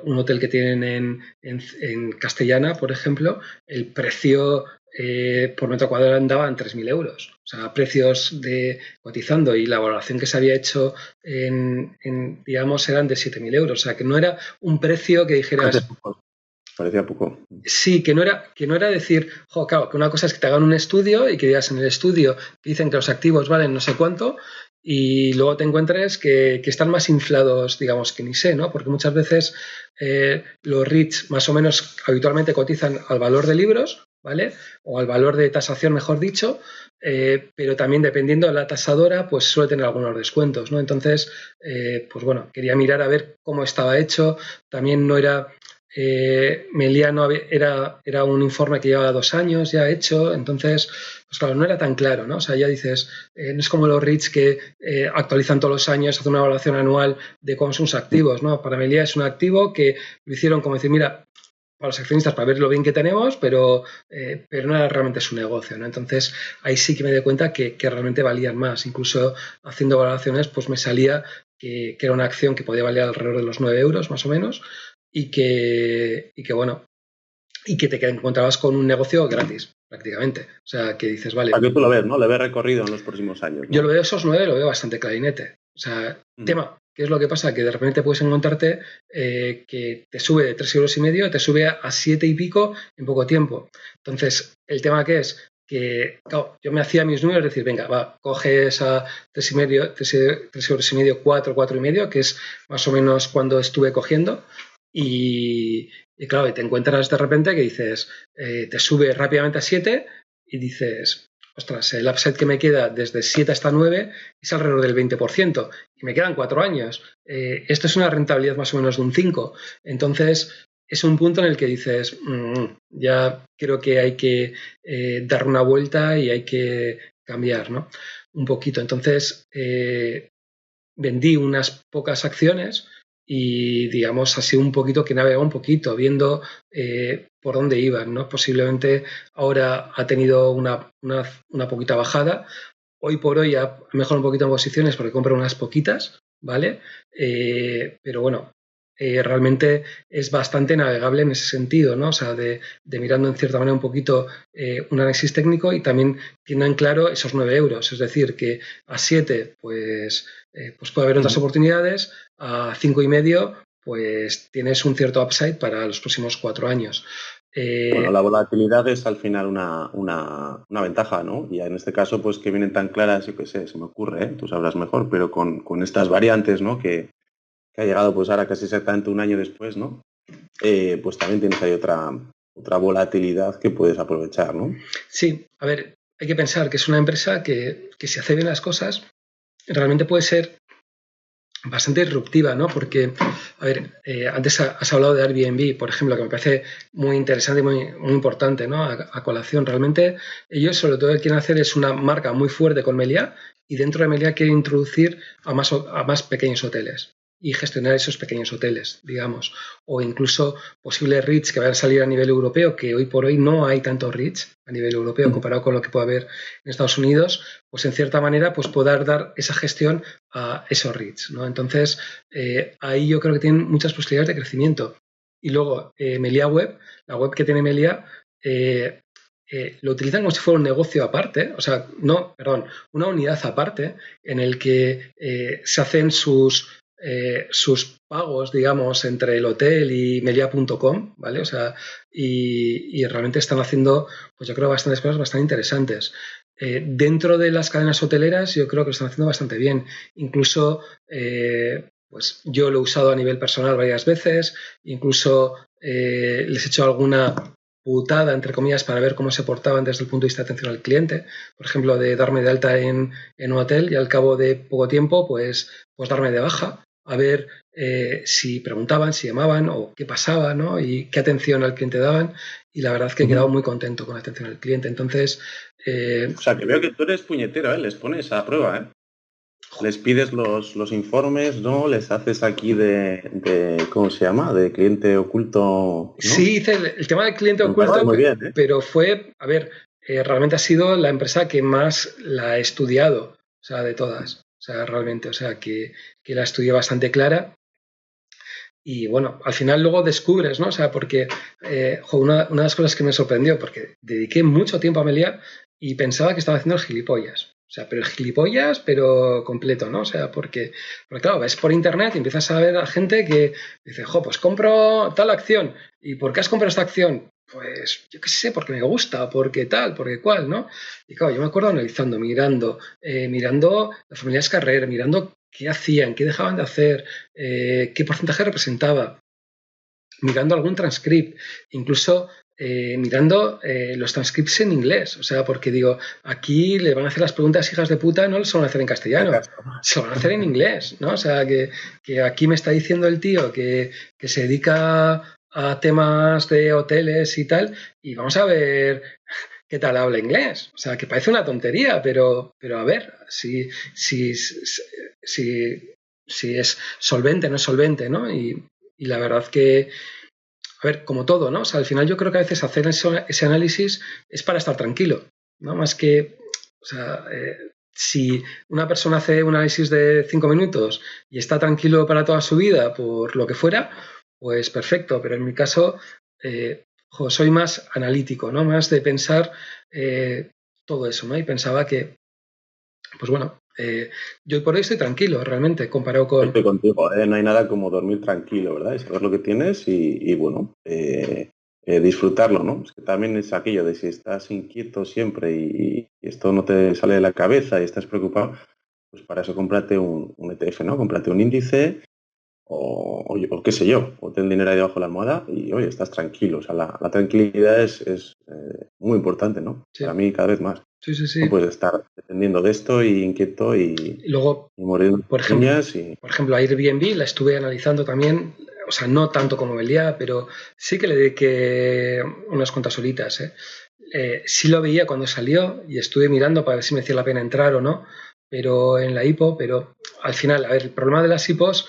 Speaker 1: un hotel que tienen en Castellana, por ejemplo, el precio por metro cuadrado andaba en 3.000 euros. O sea, precios de cotizando y la valoración que se había hecho digamos, eran de 7.000 euros. O sea, que no era un precio que dijeras,
Speaker 2: Parecía poco.
Speaker 1: sí, que no era decir, jo, claro, que una cosa es que te hagan un estudio y que digas en el estudio que dicen que los activos valen no sé cuánto y luego te encuentres que están más inflados, digamos, que ni sé, ¿no? Porque muchas veces los REITs más o menos habitualmente cotizan al valor de libros, ¿vale? O al valor de tasación, mejor dicho, pero también dependiendo de la tasadora, pues suele tener algunos descuentos, ¿no? Entonces, pues bueno, quería mirar a ver cómo estaba hecho, también no era Meliá no era un informe que llevaba 2 años ya hecho, entonces, pues claro, no era tan claro, ¿no? O sea, ya dices, no es como los REITs que actualizan todos los años, hacen una evaluación anual de cómo son sus activos, ¿no? Para Meliá es un activo que lo hicieron como decir, mira, para los accionistas para ver lo bien que tenemos, pero no era realmente su negocio, ¿no? Entonces, ahí sí que me di cuenta que realmente valían más. Incluso haciendo valoraciones, pues me salía que era una acción que podía valer alrededor de los 9 euros, más o menos, y que bueno, y que te encontrabas con un negocio gratis, prácticamente. O sea, que dices, vale.
Speaker 2: Aquí tú lo ves, ¿no? Le ves recorrido en los próximos años, ¿no?
Speaker 1: Yo lo veo esos 9, lo veo bastante clarinete. O sea, tema, ¿qué es lo que pasa? Que de repente puedes encontrarte que te sube de 3,5 euros, te sube a 7 y pico en poco tiempo. Entonces, el tema que es que, claro, yo me hacía mis números, es decir, venga, va, coge esa 3,5 euros, 4, 4,5, que es más o menos cuando estuve cogiendo. Y claro, y te encuentras de repente que dices, te sube rápidamente a 7 y dices, ostras, el upside que me queda desde 7 hasta 9 es alrededor del 20% y me quedan 4 años. Esto es una rentabilidad más o menos de un 5. Entonces, es un punto en el que dices, ya creo que hay que dar una vuelta y hay que cambiar, ¿no? Un poquito. Entonces, vendí unas pocas acciones y, digamos, así un poquito que navegó un poquito, viendo por dónde iban, ¿no? Posiblemente ahora ha tenido una poquita bajada. Hoy por hoy ha mejorado un poquito en posiciones porque compra unas poquitas, ¿vale? Pero bueno, realmente es bastante navegable en ese sentido, ¿no? O sea, de mirando en cierta manera un poquito un análisis técnico y también teniendo en claro esos 9 euros. Es decir, que a 7, pues puede haber otras oportunidades, a 5,5, pues tienes un cierto upside para los próximos 4 años.
Speaker 2: Bueno, la volatilidad es al final una ventaja, ¿no? Y en este caso, pues que vienen tan claras, yo qué sé, se me ocurre, tú sabrás mejor, pero con estas variantes, ¿no? Que ha llegado pues ahora casi exactamente un año después, ¿no? Pues también tienes ahí otra volatilidad que puedes aprovechar, ¿no?
Speaker 1: Sí, a ver, hay que pensar que es una empresa que si hace bien las cosas, realmente puede ser bastante disruptiva, ¿no? Porque, a ver, antes has hablado de Airbnb, por ejemplo, que me parece muy interesante y muy, muy importante, ¿no? A colación. Realmente ellos sobre todo lo que quieren hacer es una marca muy fuerte con Meliá y dentro de Meliá quieren introducir a más pequeños hoteles y gestionar esos pequeños hoteles, digamos, o incluso posibles REITs que vayan a salir a nivel europeo, que hoy por hoy no hay tantos REITs a nivel europeo comparado con lo que puede haber en Estados Unidos, pues en cierta manera pues poder dar esa gestión a esos REITs, ¿no? Entonces, ahí yo creo que tienen muchas posibilidades de crecimiento. Y luego, Meliá Web, la web que tiene Meliá, lo utilizan como si fuera un negocio aparte, o sea, no, perdón, una unidad aparte en el que se hacen sus pagos, digamos, entre el hotel y melia.com, ¿vale? O sea, y realmente están haciendo, pues yo creo, bastantes cosas bastante interesantes. Dentro de las cadenas hoteleras yo creo que lo están haciendo bastante bien. Incluso, pues yo lo he usado a nivel personal varias veces, incluso les he hecho alguna putada, entre comillas, para ver cómo se portaban desde el punto de vista de atención al cliente. Por ejemplo, de darme de alta en un hotel y al cabo de poco tiempo, pues darme de baja, a ver si preguntaban, si llamaban o qué pasaba, ¿no? Y qué atención al cliente daban. Y la verdad es que he quedado muy contento con la atención al cliente. Entonces...
Speaker 2: o sea, que veo que tú eres puñetero, ¿eh? Les pones a prueba, ¿eh? Les pides los informes, ¿no? Les haces aquí de ¿cómo se llama? De cliente oculto, ¿no?
Speaker 1: Sí, hice el tema del cliente oculto,
Speaker 2: muy bien, ¿eh?
Speaker 1: Pero fue, a ver, realmente ha sido la empresa que más la he estudiado, o sea, de todas. O sea, realmente, o sea, que la estudié bastante clara. Y bueno, al final luego descubres, ¿no? O sea, porque una de las cosas que me sorprendió, porque dediqué mucho tiempo a Meliá y pensaba que estaba haciendo el gilipollas. O sea, pero el gilipollas, pero completo, ¿no? O sea, porque claro, ves por internet y empiezas a ver a gente que dice, pues compro tal acción. ¿Y por qué has comprado esta acción? Pues yo qué sé, porque me gusta, porque tal, porque cual, ¿no? Y claro, yo me acuerdo analizando, mirando las familias Carrer, mirando qué hacían, qué dejaban de hacer, qué porcentaje representaba, mirando algún transcript, incluso mirando los transcripts en inglés, o sea, porque digo, aquí le van a hacer las preguntas hijas de puta, no se van a hacer en castellano, se van a hacer en inglés, ¿no? O sea, que aquí me está diciendo el tío que se dedica a temas de hoteles y tal, y vamos a ver qué tal habla inglés. O sea, que parece una tontería, pero a ver, si es solvente, no es solvente, ¿no? Y la verdad que, a ver, como todo, ¿no? O sea, al final yo creo que a veces hacer ese análisis es para estar tranquilo, ¿no? Más que, o sea, si una persona hace un análisis de 5 minutos y está tranquilo para toda su vida por lo que fuera, pues perfecto, pero en mi caso soy más analítico, ¿no? Más de pensar todo eso, ¿no? Y pensaba que, pues bueno, yo por hoy estoy tranquilo realmente comparado con...
Speaker 2: Estoy contigo, ¿eh? No hay nada como dormir tranquilo, ¿verdad? Y saber lo que tienes y bueno, disfrutarlo, ¿no? Es que también es aquello de si estás inquieto siempre y esto no te sale de la cabeza y estás preocupado, pues para eso cómprate un ETF, ¿no? Cómprate un índice o qué sé yo, o ten dinero ahí debajo de la almohada y oye, estás tranquilo. O sea, la tranquilidad es muy importante, ¿no? Para
Speaker 1: Sí,
Speaker 2: mí cada vez más.
Speaker 1: sí, sí,
Speaker 2: No
Speaker 1: sí.
Speaker 2: puedes estar dependiendo de esto y inquieto
Speaker 1: Y luego,
Speaker 2: y muriendo
Speaker 1: por
Speaker 2: de
Speaker 1: ejemplo,
Speaker 2: niñas y
Speaker 1: por ejemplo, a Airbnb la estuve analizando también, o sea, no tanto como Meliá, pero sí que le dediqué unas cuantas horitas. Sí lo veía cuando salió y estuve mirando para ver si merecía la pena entrar o no, pero en la IPO, pero al final, a ver, el problema de las IPOs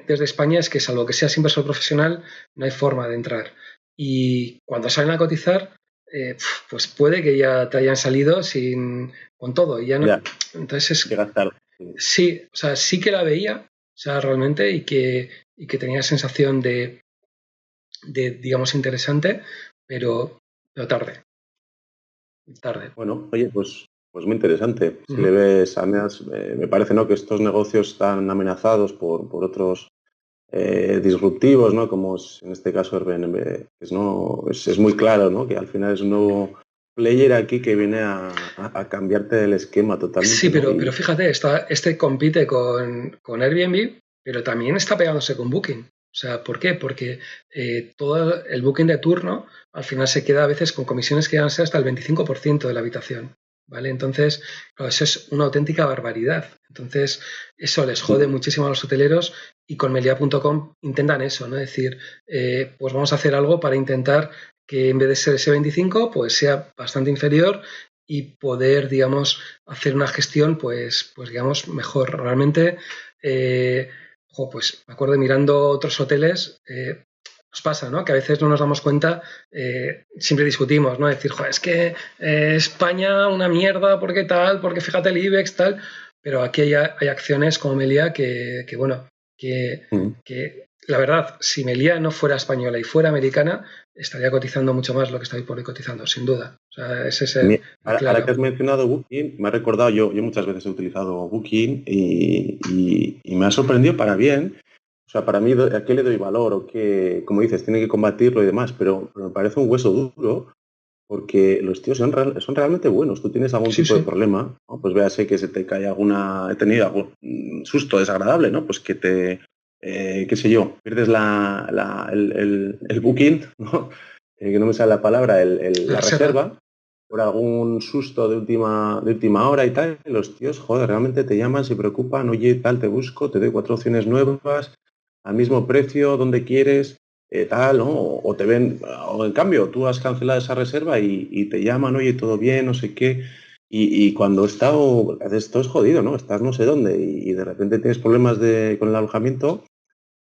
Speaker 1: desde España es que salvo que seas inversor profesional, no hay forma de entrar. Y cuando salen a cotizar, pues puede que ya te hayan salido con todo. Y ya no,
Speaker 2: ya,
Speaker 1: entonces
Speaker 2: llegas tarde. Sí.
Speaker 1: sí, o sea, sí que la veía, o sea, realmente, y que tenía sensación de, digamos, interesante, pero, pero tarde, tarde.
Speaker 2: Bueno, oye, pues muy interesante. Si le
Speaker 1: Ujú.
Speaker 2: ves, además, me parece, ¿no?, que estos negocios están amenazados por otros disruptivos, ¿no? Como es, en este caso Airbnb, ¿no? Es muy claro, ¿no? Que al final es un nuevo player aquí que viene a cambiarte el esquema
Speaker 1: Sí,
Speaker 2: totalmente, ¿no?
Speaker 1: pero
Speaker 2: Y
Speaker 1: fíjate, este compite con Airbnb, pero también está pegándose con Booking. O sea, ¿por qué? Porque todo el Booking de turno al final se queda a veces con comisiones que llegan a ser hasta el 25% de la habitación. ¿Vale? Entonces, claro, eso es una auténtica barbaridad. Entonces, eso les jode muchísimo a los hoteleros y con Melia.com intentan eso, ¿no? Es decir, pues vamos a hacer algo para intentar que en vez de ser ese 25, pues sea bastante inferior y poder, digamos, hacer una gestión, pues digamos, mejor. Realmente, pues me acuerdo mirando otros hoteles, nos pasa, ¿no? Que a veces no nos damos cuenta, siempre discutimos, ¿no? Decir, es que España una mierda, ¿por qué tal? Porque fíjate el IBEX, tal. Pero aquí hay acciones como Melia que bueno, que,
Speaker 2: mm,
Speaker 1: que la verdad, si Melia no fuera española y fuera americana, estaría cotizando mucho más lo que está por ahí cotizando, sin duda. O sea, ese es el
Speaker 2: ahora que
Speaker 1: claro.
Speaker 2: has mencionado Booking, me ha recordado, yo muchas veces he utilizado Booking y me ha sorprendido para bien. O sea, para mí, ¿a qué le doy valor? O que, como dices, tiene que combatirlo y demás, pero me parece un hueso duro porque los tíos son realmente buenos. Tú tienes algún
Speaker 1: Sí,
Speaker 2: tipo de
Speaker 1: sí.
Speaker 2: problema, ¿no? Pues véase que se te cae alguna, he tenido algún susto desagradable, ¿no? Pues que te, qué sé yo, pierdes el booking, ¿no? Que no me sale la palabra,
Speaker 1: La
Speaker 2: la
Speaker 1: reserva.
Speaker 2: reserva, por algún susto de última hora y tal, y los tíos, joder, realmente te llaman, se preocupan, oye, tal, te busco, te doy 4 opciones nuevas, al mismo precio, donde quieres, tal, ¿no? O te ven, o en cambio, tú has cancelado esa reserva y te llaman, oye, todo bien, no sé qué, y cuando esto es jodido, ¿no? Estás no sé dónde y de repente tienes problemas con el alojamiento,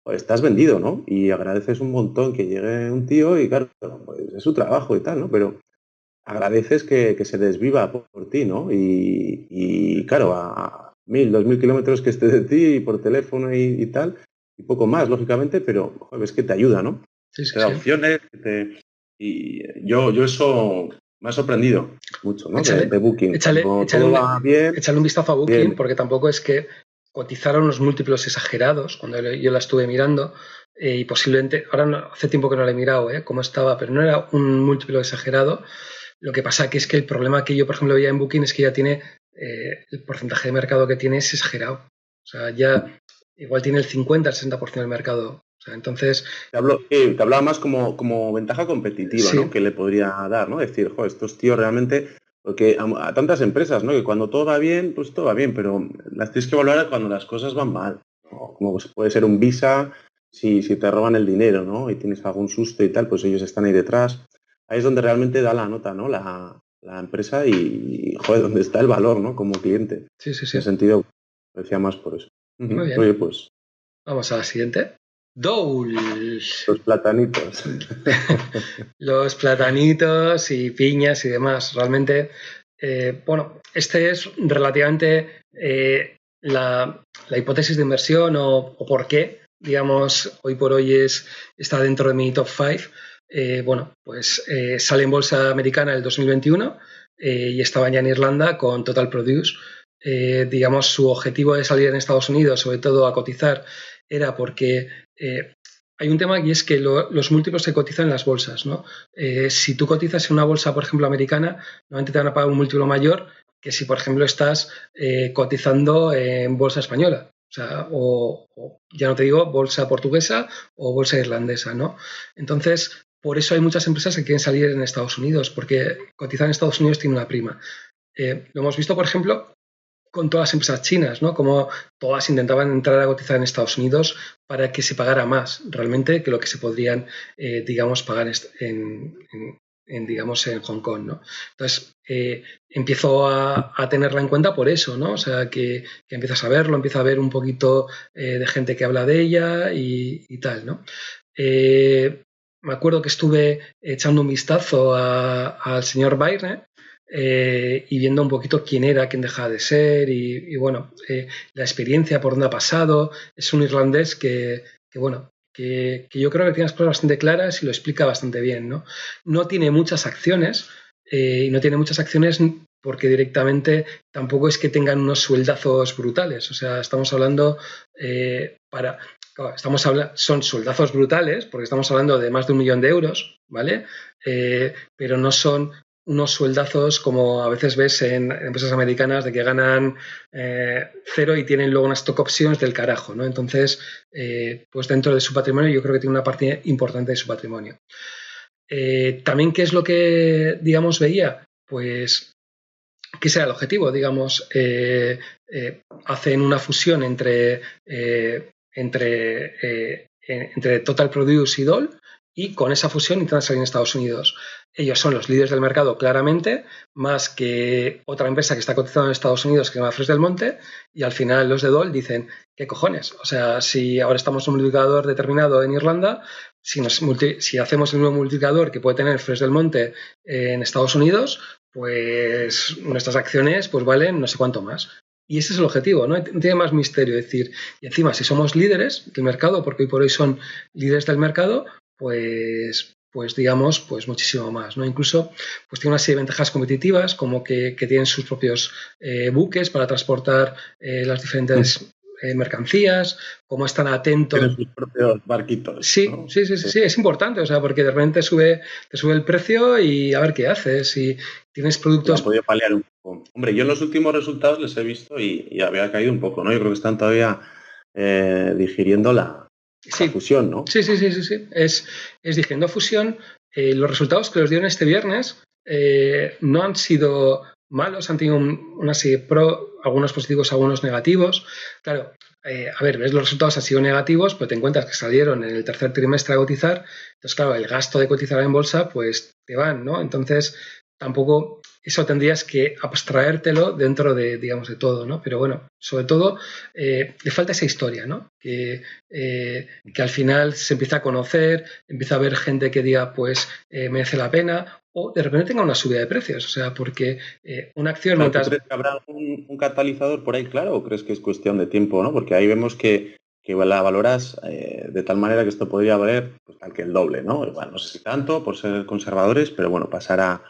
Speaker 2: pues estás vendido, ¿no? Y agradeces un montón que llegue un tío y claro, pues es su trabajo y tal, ¿no? Pero agradeces que se desviva por ti, ¿no? Y claro, a 1.000, 2.000 kilómetros que esté de ti por teléfono y tal, y poco más, lógicamente, pero joder, es que te ayuda, ¿no?
Speaker 1: Sí, sí,
Speaker 2: Te da
Speaker 1: sí.
Speaker 2: opciones, y yo eso me ha sorprendido mucho, ¿no? De
Speaker 1: Échale,
Speaker 2: Booking.
Speaker 1: échale,
Speaker 2: Cuando
Speaker 1: échale
Speaker 2: todo
Speaker 1: un,
Speaker 2: va bien,
Speaker 1: échale un vistazo a Booking,
Speaker 2: bien.
Speaker 1: porque tampoco es que cotizaron unos múltiplos exagerados cuando yo la estuve mirando, y posiblemente, ahora hace tiempo que no la he mirado, cómo estaba, pero no era un múltiplo exagerado. Lo que pasa que es que el problema que yo, por ejemplo, veía en Booking es que ya tiene, el porcentaje de mercado que tiene es exagerado. O sea, ya igual tiene el 50, el 60% del mercado. O sea, entonces,
Speaker 2: Te hablaba más como ventaja competitiva, ¿no?
Speaker 1: sí,
Speaker 2: Que le podría dar, ¿no? Decir, jo, estos tíos realmente, porque a tantas empresas, ¿no? Que cuando todo va bien, pues todo va bien, pero las tienes que valorar cuando las cosas van mal, ¿no? Como puede ser un Visa, si te roban el dinero, ¿no? Y tienes algún susto y tal, pues ellos están ahí detrás. Ahí es donde realmente da la nota, ¿no? La empresa joder, donde está el valor, ¿no? Como cliente.
Speaker 1: Sí, sí,
Speaker 2: En
Speaker 1: sí.
Speaker 2: ese sentido, decía más por eso.
Speaker 1: Muy bien.
Speaker 2: Oye, pues,
Speaker 1: Vamos a la siguiente. Dole.
Speaker 2: los platanitos.
Speaker 1: Los platanitos y piñas y demás. Realmente, bueno, este es relativamente la hipótesis de inversión o por qué, digamos, hoy por hoy está dentro de mi top 5. Bueno, pues sale en bolsa americana el 2021 y estaba ya en Irlanda con Total Produce. Digamos, su objetivo de salir en Estados Unidos, sobre todo a cotizar, era porque hay un tema y es que los múltiplos se cotizan en las bolsas, ¿no? Si tú cotizas en una bolsa, por ejemplo, americana, normalmente te van a pagar un múltiplo mayor que si, por ejemplo, estás cotizando en bolsa española. O sea, o ya no te digo bolsa portuguesa o bolsa irlandesa, ¿no? Entonces, por eso hay muchas empresas que quieren salir en Estados Unidos, porque cotizar en Estados Unidos tiene una prima. Lo hemos visto, por ejemplo, con todas las empresas chinas, ¿no? Como todas intentaban entrar a cotizar en Estados Unidos para que se pagara más realmente que lo que se podrían, digamos, pagar digamos, en Hong Kong, ¿no? Entonces, empiezo a tenerla en cuenta por eso, ¿no? O sea, que empiezas a verlo, empieza a ver un poquito de gente que habla de ella y tal, ¿no? Me acuerdo que estuve echando un vistazo al señor Byrne y viendo un poquito quién era, quién dejaba de ser y bueno, la experiencia por dónde ha pasado. Es un irlandés bueno, que yo creo que tiene las cosas bastante claras y lo explica bastante bien, ¿no? No tiene muchas acciones y no tiene muchas acciones porque directamente tampoco es que tengan unos sueldazos brutales. O sea, estamos hablando son sueldazos brutales porque estamos hablando de más de 1 millón de euros, ¿vale? Pero no son unos sueldazos como a veces ves en empresas americanas de que ganan cero y tienen luego unas stock options del carajo, ¿no? Entonces, pues dentro de su patrimonio yo creo que tiene una parte importante de su patrimonio. También, ¿qué es lo que, digamos, veía? Pues ¿qué será el objetivo? Digamos, hacen una fusión entre Total Produce y Dole y con esa fusión intentan salir en Estados Unidos. Ellos son los líderes del mercado claramente, más que otra empresa que está cotizando en Estados Unidos que se llama Fresh del Monte, y al final los de Dole dicen, ¿qué cojones? O sea, si ahora estamos en un multiplicador determinado en Irlanda, si hacemos el mismo multiplicador que puede tener Fresh del Monte en Estados Unidos, pues nuestras acciones pues valen no sé cuánto más. Y ese es el objetivo, ¿no? No tiene más misterio. Es decir, y encima, si somos líderes del mercado, porque hoy por hoy son líderes del mercado, pues digamos, pues muchísimo más, ¿no? Incluso, pues tiene una serie de ventajas competitivas, como que tienen sus propios buques para transportar las diferentes mercancías, cómo están atentos.
Speaker 2: Tienen sus propios barquitos,
Speaker 1: Sí,
Speaker 2: ¿no?
Speaker 1: sí, sí, sí, sí, es importante, o sea, porque de repente te sube el precio y a ver qué haces. Si tienes
Speaker 2: Lo han
Speaker 1: productos.
Speaker 2: podido paliar un poco. Hombre, yo en los últimos resultados les he visto y había caído un poco, ¿no? Yo creo que están todavía digiriendo la
Speaker 1: Sí,
Speaker 2: fusión, ¿no?
Speaker 1: sí, sí, sí, sí, sí. Es digiriendo fusión. Los resultados que los dieron este viernes no han sido malos, han tenido una serie pro, algunos positivos, algunos negativos. Claro, a ver, ves los resultados han sido negativos, pero te encuentras que salieron en el tercer trimestre a cotizar. Entonces, claro, el gasto de cotizar en bolsa, pues te van, ¿no? Entonces, tampoco eso tendrías que abstraértelo dentro de, digamos, de todo, ¿no? Pero bueno, sobre todo le falta esa historia, ¿no? Que al final se empieza a conocer, empieza a haber gente que diga, pues merece la pena, o de repente tenga una subida de precios, o sea, porque una
Speaker 2: O
Speaker 1: acción
Speaker 2: sea, ¿tú
Speaker 1: mientras.
Speaker 2: crees que habrá un catalizador por ahí, claro, o crees que es cuestión de tiempo, ¿no? Porque ahí vemos que la valoras de tal manera que esto podría valer pues, tal que el doble, ¿no? Igual, no sé si tanto por ser conservadores, pero bueno, pasar a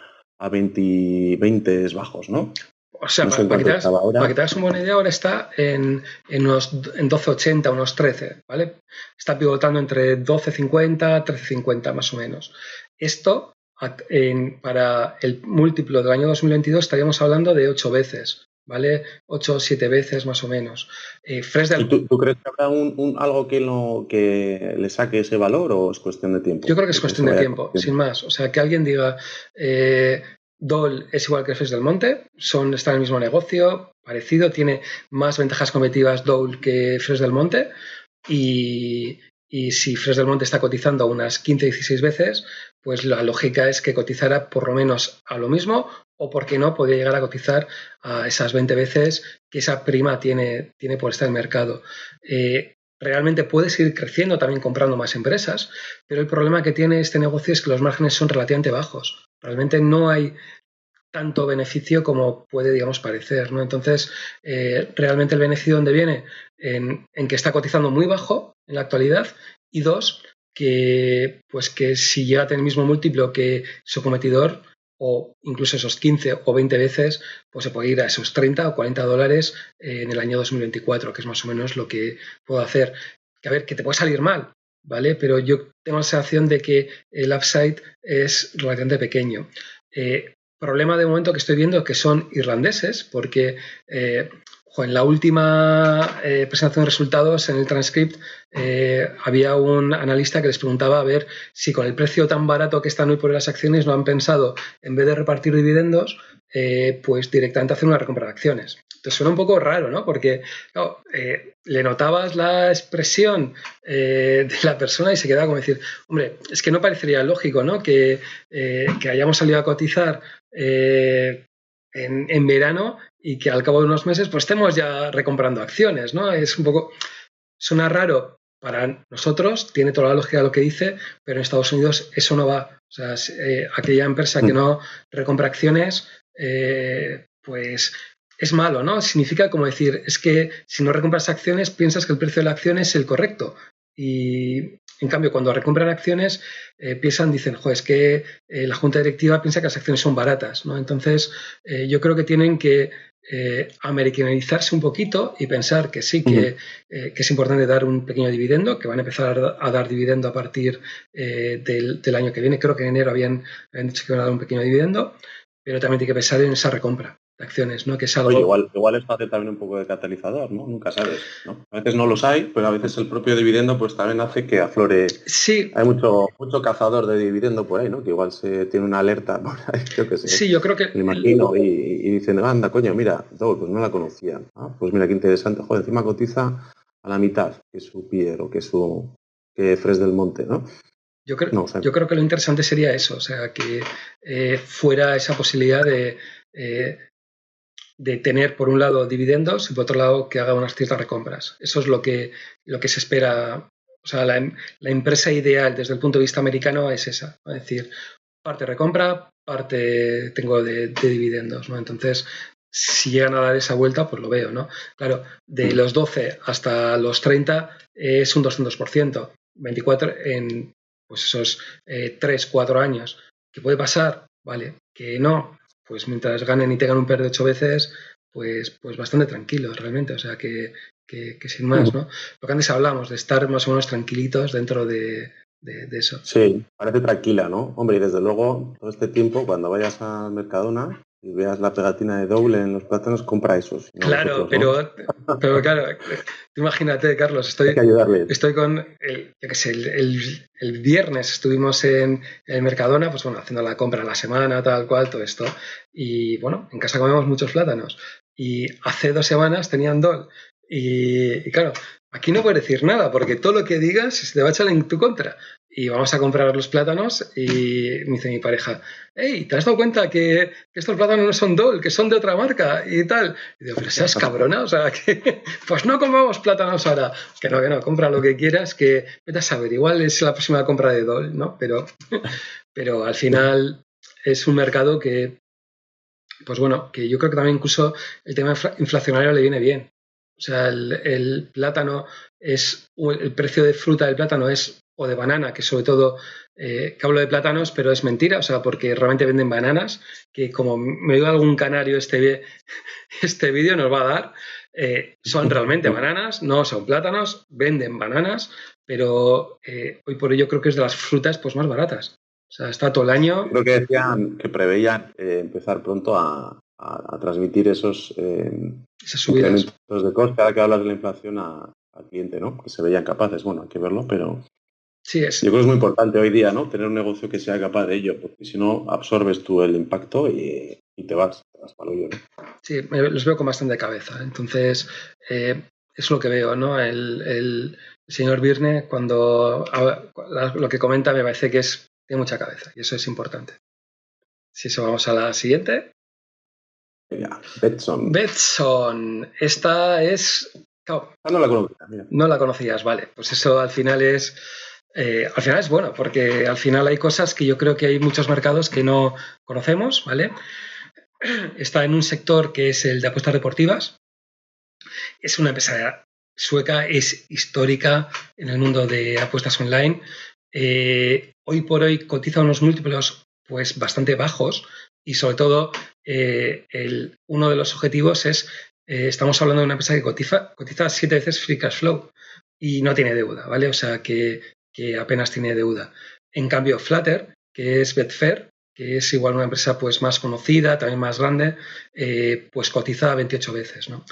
Speaker 2: 20 bajos, ¿no?
Speaker 1: O sea,
Speaker 2: No sé en
Speaker 1: para que
Speaker 2: cuánto
Speaker 1: te hagas,
Speaker 2: estaba
Speaker 1: para que
Speaker 2: ahora.
Speaker 1: te hagas una buena idea, ahora está en 12,80, unos 13, ¿vale? Está pivotando entre 12,50, 13,50 más o menos. Esto, para el múltiplo del año 2022, estaríamos hablando de 8 veces, ¿vale? 8 o 7 veces más o menos. Fresh
Speaker 2: ¿Y
Speaker 1: del.
Speaker 2: tú crees que habrá algo que le saque ese valor o es cuestión de
Speaker 1: Yo
Speaker 2: tiempo?
Speaker 1: creo que es
Speaker 2: Que se
Speaker 1: cuestión de
Speaker 2: vaya
Speaker 1: tiempo, sin
Speaker 2: conociendo?
Speaker 1: más. O sea, que alguien diga, Dole es igual que Fresh del Monte, están en el mismo negocio, parecido, tiene más ventajas competitivas Dole que Fresh del Monte y, y si Fresh del Monte está cotizando unas 15-16 veces, pues la lógica es que cotizara por lo menos a lo mismo o, por qué no, podría llegar a cotizar a esas 20 veces que esa prima tiene por estar en el mercado. Realmente puede seguir creciendo también comprando más empresas, pero el problema que tiene este negocio es que los márgenes son relativamente bajos. Realmente no hay tanto beneficio como puede, digamos, parecer, ¿no? Entonces, realmente el beneficio, ¿dónde viene? En que está cotizando muy bajo en la actualidad, y dos, que si llega a tener el mismo múltiplo que su competidor, o incluso esos 15 o 20 veces, pues se puede ir a esos 30 o 40 dólares en el año 2024, que es más o menos lo que puedo hacer. Que a ver, que te puede salir mal, ¿vale? Pero yo tengo la sensación de que el upside es relativamente pequeño. Problema de momento que estoy viendo que son irlandeses, porque en la última presentación de resultados, en el transcript, había un analista que les preguntaba a ver si con el precio tan barato que están hoy por las acciones no han pensado, en vez de repartir dividendos, pues directamente hacer una recompra de acciones. Entonces suena un poco raro, ¿no? Porque claro, le notabas la expresión de la persona y se quedaba como decir, hombre, es que no parecería lógico, ¿no? Que hayamos salido a cotizar en verano y que al cabo de unos meses pues estemos ya recomprando acciones, ¿no? Es un poco, suena raro para nosotros, tiene toda la lógica de lo que dice, pero en Estados Unidos eso no va. O sea, aquella empresa que no recompra acciones, pues es malo, ¿no? Significa como decir, es que si no recompras acciones piensas que el precio de la acción es el correcto. Y en cambio, cuando recompran acciones, dicen, es que la junta directiva piensa que las acciones son baratas, ¿no? Entonces, yo creo que tienen que americanizarse un poquito y pensar que sí, que es importante dar un pequeño dividendo, que van a empezar a dar dividendo a partir del año que viene. Creo que en enero habían dicho que iban a dar un pequeño dividendo, pero también tiene que pensar en esa recompra de acciones, ¿no? Que es algo...
Speaker 2: Oye, igual esto hace también un poco de catalizador, ¿no? Nunca sabes, ¿no? A veces no los hay, pero a veces el propio dividendo pues también hace que aflore.
Speaker 1: Sí.
Speaker 2: Hay mucho cazador de dividendo por ahí, ¿no? Que igual se tiene una alerta por ahí, yo qué sé.
Speaker 1: Sí, yo creo que...
Speaker 2: Me imagino, y dicen, anda, coño, mira, pues no la conocía. Ah, pues mira, qué interesante. Joder, encima cotiza a la mitad que su Pier o que Fresh del Monte, ¿no?
Speaker 1: Yo creo que lo interesante sería eso, o sea, que fuera esa posibilidad de tener, por un lado, dividendos y, por otro lado, que haga unas ciertas recompras. Eso es lo que se espera. O sea, la empresa ideal desde el punto de vista americano es esa. Es decir, parte recompra, parte tengo de dividendos, ¿no? Entonces, si llegan a dar esa vuelta, pues lo veo, ¿no? Claro, de los 12 hasta los 30 es un 200%. 24 en pues esos 3-4 años. ¿Qué puede pasar? Vale, que no, pues mientras ganen y tengan un PER de 8 veces, pues bastante tranquilos realmente, o sea que sin más, ¿no? Lo que antes hablamos, de estar más o menos tranquilitos dentro de eso.
Speaker 2: Sí, parece tranquila, ¿no? Hombre, y desde luego, todo este tiempo, cuando vayas al Mercadona y veas la pegatina de doble en los plátanos, compra esos. No
Speaker 1: claro,
Speaker 2: nosotros,
Speaker 1: pero claro, imagínate, Carlos,
Speaker 2: hay que ayudarles.
Speaker 1: estoy con, el viernes estuvimos en el Mercadona, pues bueno, haciendo la compra a la semana, tal cual, todo esto. Y bueno, en casa comemos muchos plátanos. Y hace 2 semanas tenían DOL. Y claro, aquí no puedes decir nada, porque todo lo que digas se te va a echar en tu contra. Y vamos a comprar los plátanos y me dice mi pareja, hey, ¿te has dado cuenta que estos plátanos no son DOL, que son de otra marca y tal? Y digo, pero seas cabrona, o sea, que pues no compramos plátanos ahora. Que no, compra lo que quieras, que vete a saber, igual es la próxima compra de DOL, ¿no? Pero al final es un mercado que, pues bueno, que yo creo que también incluso el tema inflacionario le viene bien. O sea, el plátano el precio de fruta del plátano es, o de banana, que sobre todo, que hablo de plátanos, pero es mentira, o sea, porque realmente venden bananas, que como me diga algún canario este vídeo nos va a dar, son realmente bananas, no son plátanos, venden bananas, pero hoy por hoy yo creo que es de las frutas pues más baratas. O sea, está todo el año.
Speaker 2: Creo que decían que preveían empezar pronto a transmitir esos
Speaker 1: Esas subidas.
Speaker 2: incrementos de coste, ahora que hablas de la inflación al cliente, ¿no? Que se veían capaces, bueno, hay que verlo, pero
Speaker 1: Sí,
Speaker 2: yo creo que es muy importante hoy día, ¿no? Tener un negocio que sea capaz de ello, porque si no absorbes tú el impacto y te vas para el hoyo, ¿no?
Speaker 1: Sí, los veo con bastante cabeza. Entonces, es lo que veo, ¿no? El señor Birne, lo que comenta me parece que tiene mucha cabeza y eso es importante. Si eso, vamos a la siguiente.
Speaker 2: Venga, Betson.
Speaker 1: Betson. Esta es... Claro,
Speaker 2: no la conocía, mira.
Speaker 1: No la conocías, vale. Pues eso al final es bueno, porque al final hay cosas que yo creo que hay muchos mercados que no conocemos, ¿vale? Está en un sector que es el de apuestas deportivas. Es una empresa sueca, es histórica en el mundo de apuestas online. Hoy por hoy cotiza unos múltiplos pues bastante bajos y sobre todo uno de los objetivos es, estamos hablando de una empresa que cotiza 7 veces free cash flow y no tiene deuda, ¿vale? O sea que apenas tiene deuda. En cambio, Flutter, que es Betfair, que es igual una empresa pues más conocida, también más grande, pues cotiza 28 veces, ¿no?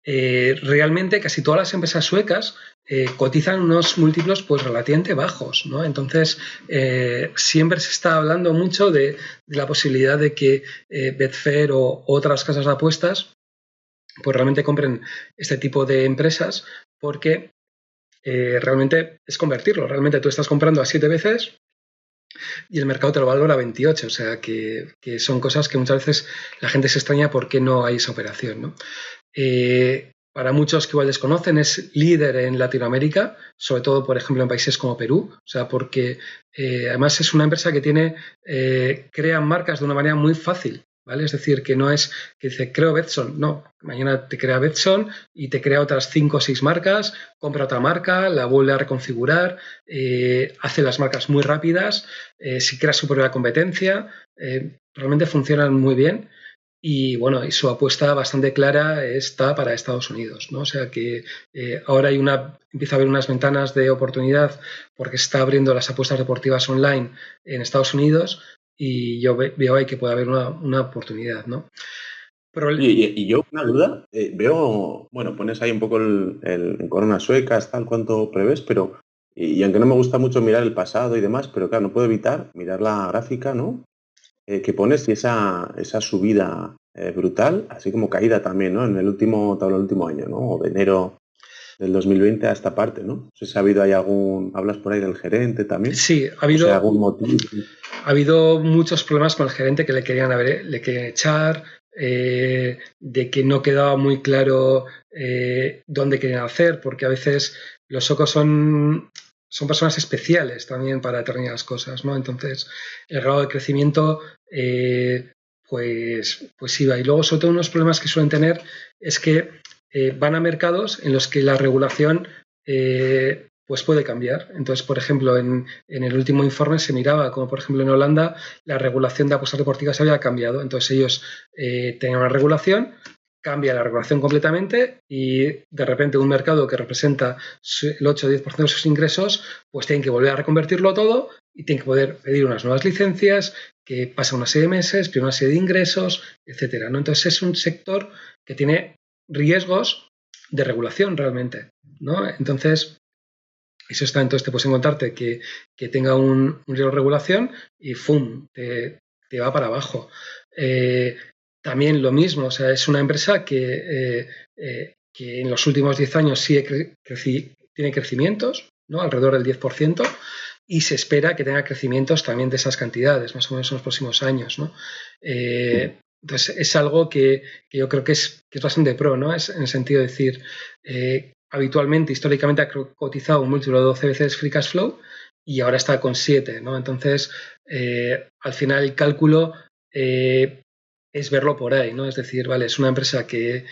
Speaker 1: Realmente casi todas las empresas suecas cotizan unos múltiplos pues relativamente bajos, ¿no? Entonces siempre se está hablando mucho de la posibilidad de que Betfair o otras casas de apuestas pues realmente compren este tipo de empresas porque realmente es convertirlo. Realmente tú estás comprando a 7 veces y el mercado te lo valora a 28, o sea que son cosas que muchas veces la gente se extraña por qué no hay esa operación, ¿no? Para muchos que igual desconocen, es líder en Latinoamérica, sobre todo, por ejemplo, en países como Perú, o sea, porque además es una empresa que crea marcas de una manera muy fácil, ¿vale? Es decir, que no es que dice, creo Betson, no, mañana te crea Betson y te crea otras 5 o 6 marcas, compra otra marca, la vuelve a reconfigurar, hace las marcas muy rápidas, si crea su propia competencia, realmente funcionan muy bien. Y bueno, y su apuesta bastante clara está para Estados Unidos, ¿no? O sea que ahora empieza a haber unas ventanas de oportunidad porque se está abriendo las apuestas deportivas online en Estados Unidos y yo veo ahí que puede haber una oportunidad, ¿no?
Speaker 2: Y yo, una duda, veo, bueno, pones ahí un poco en coronas suecas, tal, cuánto prevés, pero, y aunque no me gusta mucho mirar el pasado y demás, pero claro, no puedo evitar mirar la gráfica, ¿no? Que pones y esa subida brutal, así como caída también, ¿no? En el último año, ¿no? O de enero del 2020 a esta parte, ¿no? No sé si ha habido ahí hablas por ahí del gerente también.
Speaker 1: Sí,
Speaker 2: O sea, algún motivo.
Speaker 1: Ha habido muchos problemas con el gerente que le querían echar, de que no quedaba muy claro dónde querían hacer, porque a veces los socos son personas especiales también para determinadas cosas, ¿no? Entonces, el grado de crecimiento pues iba. Y luego, sobre todo, unos problemas que suelen tener es que van a mercados en los que la regulación pues puede cambiar. Entonces, por ejemplo, en el último informe se miraba como, por ejemplo, en Holanda la regulación de apuestas deportivas había cambiado. Entonces, ellos tenían una regulación, cambia la regulación completamente y de repente un mercado que representa el 8 o 10% de sus ingresos, pues tienen que volver a reconvertirlo todo y tienen que poder pedir unas nuevas licencias, que pasa una serie de meses, pide una serie de ingresos, etcétera, ¿no? Entonces, es un sector que tiene riesgos de regulación realmente, ¿no? Entonces, eso está, entonces te puedes encontrarte que tenga un riesgo de regulación y ¡fum! Te va para abajo. También lo mismo, o sea, es una empresa que en los últimos 10 años sí tiene crecimientos, ¿no? Alrededor del 10%, y se espera que tenga crecimientos también de esas cantidades, más o menos en los próximos años, ¿no? Entonces, es algo que yo creo que es bastante pro, ¿no? Es en el sentido de decir, habitualmente, históricamente, ha cotizado un múltiplo de 12 veces free cash flow y ahora está con 7, ¿no? Entonces, al final el cálculo es verlo por ahí, ¿no? Es decir, vale, es una empresa que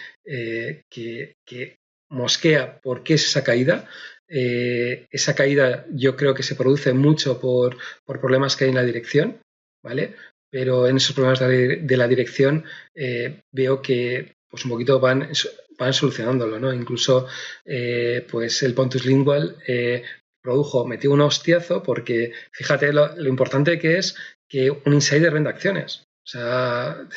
Speaker 1: mosquea por qué es esa caída. Esa caída yo creo que se produce mucho por problemas que hay en la dirección, ¿vale? Pero en esos problemas de la dirección veo que pues un poquito van solucionándolo, ¿no? Incluso pues el Pontus Lingual metió un hostiazo porque fíjate lo importante que es que un insider venda acciones. O sea,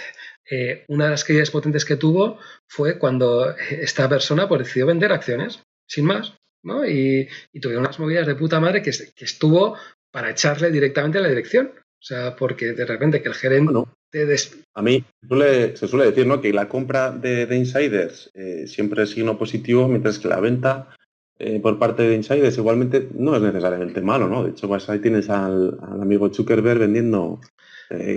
Speaker 1: una de las caídas potentes que tuvo fue cuando esta persona pues, decidió vender acciones, sin más, ¿no? Y tuvieron unas movidas de puta madre que estuvo para echarle directamente a la dirección. O sea, porque de repente que el gerente...
Speaker 2: Bueno, A mí se suele decir, ¿no?, que la compra de insiders siempre es signo positivo, mientras que la venta por parte de insiders igualmente no es necesariamente malo, ¿no? De hecho, pues ahí tienes al amigo Zuckerberg vendiendo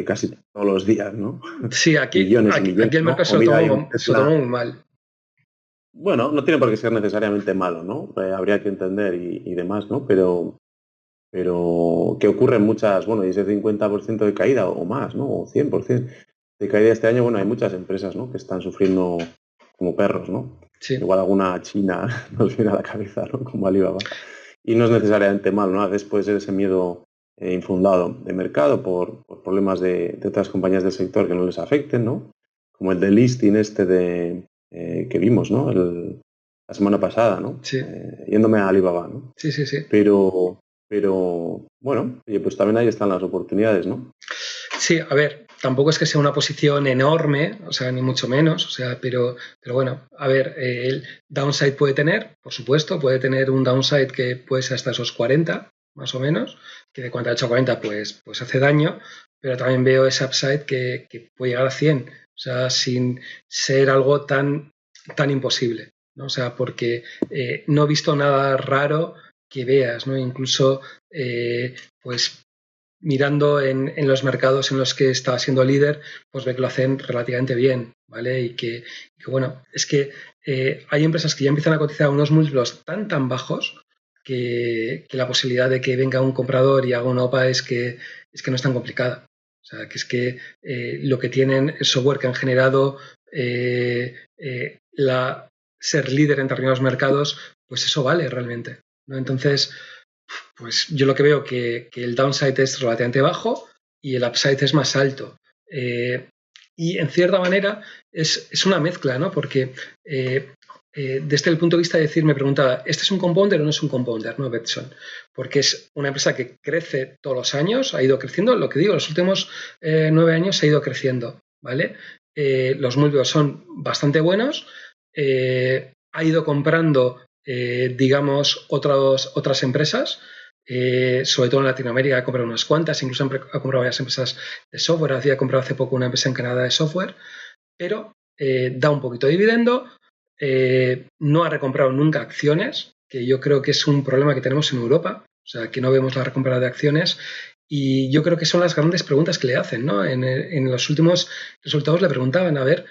Speaker 2: casi todos los días, ¿no?
Speaker 1: Sí, aquí,
Speaker 2: Millones y
Speaker 1: aquí,
Speaker 2: millones,
Speaker 1: aquí el
Speaker 2: ¿no?
Speaker 1: mercado
Speaker 2: O mira, hay un
Speaker 1: se lo tomó
Speaker 2: Tesla.
Speaker 1: muy mal.
Speaker 2: Bueno, no tiene por qué ser necesariamente malo, ¿no? Habría que entender y demás, ¿no? Pero que ocurren muchas, bueno, y ese 50% de caída o más, ¿no? O 100% de caída este año, bueno, hay muchas empresas, ¿no?, que están sufriendo como perros, ¿no?
Speaker 1: Sí.
Speaker 2: Igual alguna china nos viene a la cabeza, ¿no?, como Alibaba. Y no es necesariamente malo, ¿no? A veces puede ser ese miedo infundado de mercado por problemas de otras compañías del sector que no les afecten, ¿no? Como el de listing que vimos, ¿no? La semana pasada, ¿no?
Speaker 1: Sí.
Speaker 2: Yéndome a Alibaba, ¿no?
Speaker 1: Sí.
Speaker 2: Pero bueno, oye, pues también ahí están las oportunidades, ¿no?
Speaker 1: Sí, a ver, tampoco es que sea una posición enorme, o sea, ni mucho menos, o sea, pero bueno, a ver, el downside puede tener, por supuesto, puede tener un downside que puede ser hasta esos 40, más o menos, que de 48 a 40 pues hace daño, pero también veo ese upside que puede llegar a 100, o sea, sin ser algo tan imposible, ¿no? O sea, porque no he visto nada raro que veas, ¿no? Incluso, pues mirando en los mercados en los que está siendo líder, pues ve que lo hacen relativamente bien, ¿vale? Y que bueno, es que hay empresas que ya empiezan a cotizar a unos múltiplos tan bajos que la posibilidad de que venga un comprador y haga una OPA es que no es tan complicada. O sea, que es que lo que tienen es software que han generado ser líder en determinados mercados, pues eso vale realmente, ¿no? Entonces, pues yo lo que veo que el downside es relativamente bajo y el upside es más alto. Y en cierta manera es una mezcla, ¿no? Porque desde el punto de vista de decir, me preguntaba, ¿este es un compounder o no es un compounder, no, Betson? Porque es una empresa que crece todos los años, ha ido creciendo, lo que digo, los últimos 9 años ha ido creciendo, ¿vale? Los múltiplos son bastante buenos, ha ido comprando, digamos, otras empresas, sobre todo en Latinoamérica ha comprado unas cuantas, incluso ha comprado varias empresas de software, había comprado hace poco una empresa en Canadá de software, pero da un poquito de dividendo, no ha recomprado nunca acciones, que yo creo que es un problema que tenemos en Europa, o sea, que no vemos la recompra de acciones, y yo creo que son las grandes preguntas que le hacen, ¿no? En los últimos resultados le preguntaban, a ver,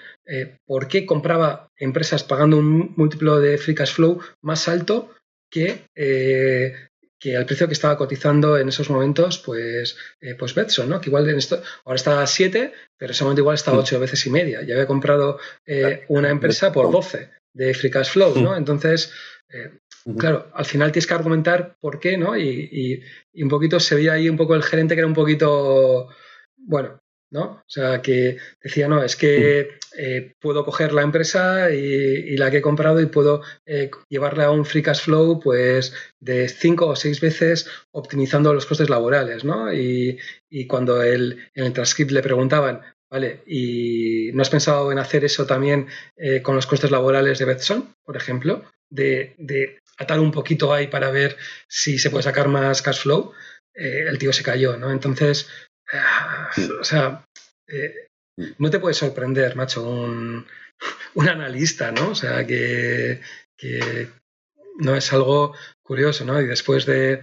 Speaker 1: ¿por qué compraba empresas pagando un múltiplo de free cash flow más alto que al precio que estaba cotizando en esos momentos, pues Betson, ¿no? Que igual ahora está a 7, pero en ese momento igual está a 8 veces y media. Ya había comprado una empresa por 12 de free cash flow, ¿no? Entonces, claro, al final tienes que argumentar por qué, ¿no? Y un poquito se veía ahí un poco el gerente que era un poquito, bueno, ¿no? O sea, que decía, no, es que puedo coger la empresa y la que he comprado y puedo llevarla a un free cash flow pues de 5 o 6 veces optimizando los costes laborales, ¿no? Y cuando en el transcript le preguntaban, vale, ¿y no has pensado en hacer eso también con los costes laborales de Betson, por ejemplo? De atar un poquito ahí para ver si se puede sacar más cash flow. El tío se cayó, ¿no? Entonces, o sea, no te puede sorprender, macho, un analista, ¿no? O sea, que no es algo curioso, ¿no? Y después de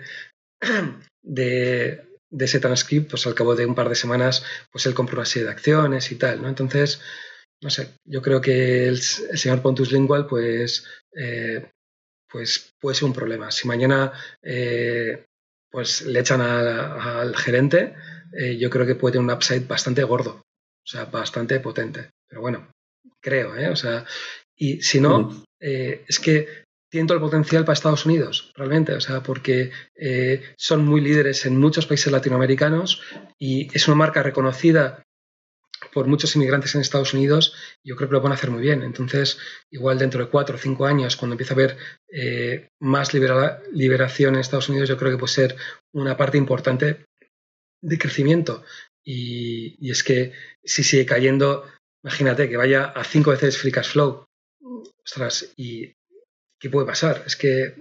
Speaker 1: ese transcript, pues al cabo de un par de semanas, pues él compró una serie de acciones y tal, ¿no? Entonces, no sé, yo creo que el señor Pontus Lingual, pues puede ser un problema. Si mañana pues le echan al gerente, yo creo que puede tener un upside bastante gordo, o sea, bastante potente. Pero bueno, creo, ¿eh? O sea, y si no, es que tienen todo el potencial para Estados Unidos, realmente, o sea, porque son muy líderes en muchos países latinoamericanos y es una marca reconocida por muchos inmigrantes en Estados Unidos, yo creo que lo van a hacer muy bien. Entonces, igual dentro de 4 o 5 años, cuando empiece a haber más liberación en Estados Unidos, yo creo que puede ser una parte importante de crecimiento. Y es que si sigue cayendo, imagínate que vaya a 5 veces free cash flow. Ostras, ¿y qué puede pasar? Es que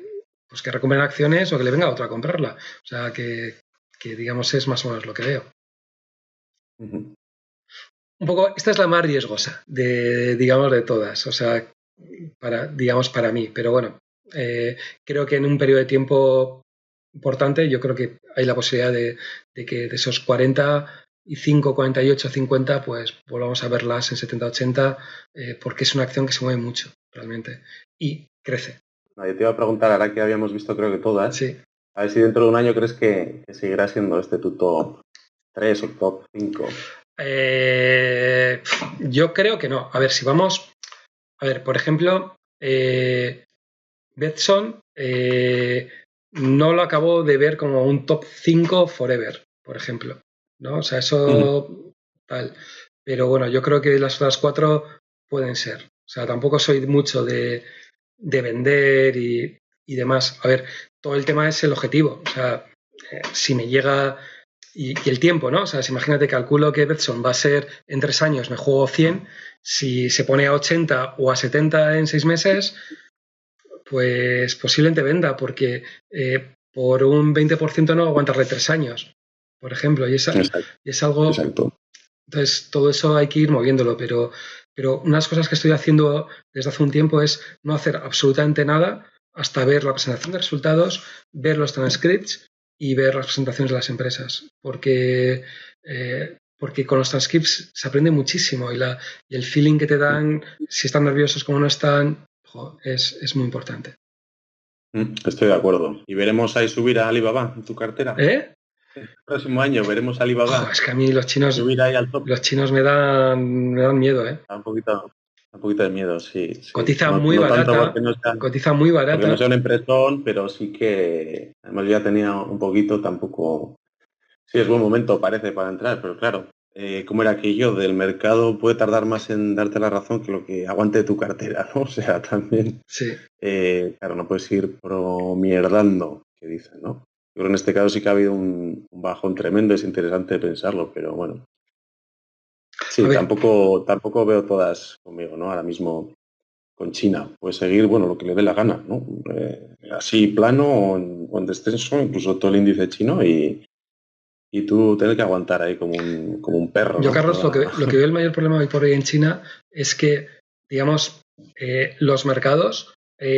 Speaker 1: pues que recompren acciones o que le venga otra a comprarla. O sea, que digamos es más o menos lo que veo. un poco, esta es la más riesgosa digamos, de todas, o sea, para mí, pero bueno, creo que en un periodo de tiempo importante, yo creo que hay la posibilidad de que de esos 45, 48, 50, pues volvamos a verlas en 70, 80, porque es una acción que se mueve mucho, realmente, y crece.
Speaker 2: No, yo te iba a preguntar, ahora que habíamos visto creo que todas,
Speaker 1: Sí.
Speaker 2: a ver si dentro de un año crees que seguirá siendo este tu top 3 o top 5.
Speaker 1: Yo creo que no. A ver, si vamos. A ver, por ejemplo, Betson no lo acabo de ver como un top 5 forever, por ejemplo. ¿No? O sea, eso tal. Pero bueno, yo creo que las otras 4 pueden ser. O sea, tampoco soy mucho de vender y demás. A ver, todo el tema es el objetivo. O sea, si me llega y el tiempo, ¿no? O sea, si imagínate, calculo que Betson va a ser en 3 años, me juego 100, si se pone a 80 o a 70 en 6 meses, pues posiblemente venda, porque por un 20% no aguantarle 3 años, por ejemplo, y es algo...
Speaker 2: Exacto.
Speaker 1: Entonces, todo eso hay que ir moviéndolo, pero unas cosas que estoy haciendo desde hace un tiempo es no hacer absolutamente nada hasta ver la presentación de resultados, ver los transcripts y ver las presentaciones de las empresas, porque con los transcripts se aprende muchísimo y el feeling que te dan, si están nerviosos como no están, es muy importante.
Speaker 2: Estoy de acuerdo. ¿Y veremos ahí subir a Alibaba en tu cartera? El próximo año veremos a Alibaba.
Speaker 1: Es que a mí los
Speaker 2: Subir ahí al top.
Speaker 1: me dan miedo, ¿eh?
Speaker 2: Da un poquito de miedo, sí.
Speaker 1: Cotiza
Speaker 2: No,
Speaker 1: muy
Speaker 2: no tanto
Speaker 1: barata,
Speaker 2: porque no sea un empresón, pero sí que además yo ya tenía un poquito, tampoco. Sí, es buen momento, parece, para entrar, pero claro, ¿cómo era aquello? Del mercado puede tardar más en darte la razón que lo que aguante tu cartera, ¿no? O sea, también,
Speaker 1: sí.
Speaker 2: claro, no puedes ir promierdando, que dicen, ¿no? Yo creo que en este caso sí que ha habido un bajón tremendo, es interesante pensarlo, pero bueno. Sí, tampoco veo todas conmigo, ¿no? Ahora mismo con China. Puede seguir, bueno, lo que le dé la gana, ¿no? Así plano o en descenso, incluso todo el índice chino y tú tener que aguantar ahí como un perro,
Speaker 1: Yo,
Speaker 2: ¿no?
Speaker 1: Carlos, lo que veo el mayor problema hoy por hoy en China es que, digamos, los mercados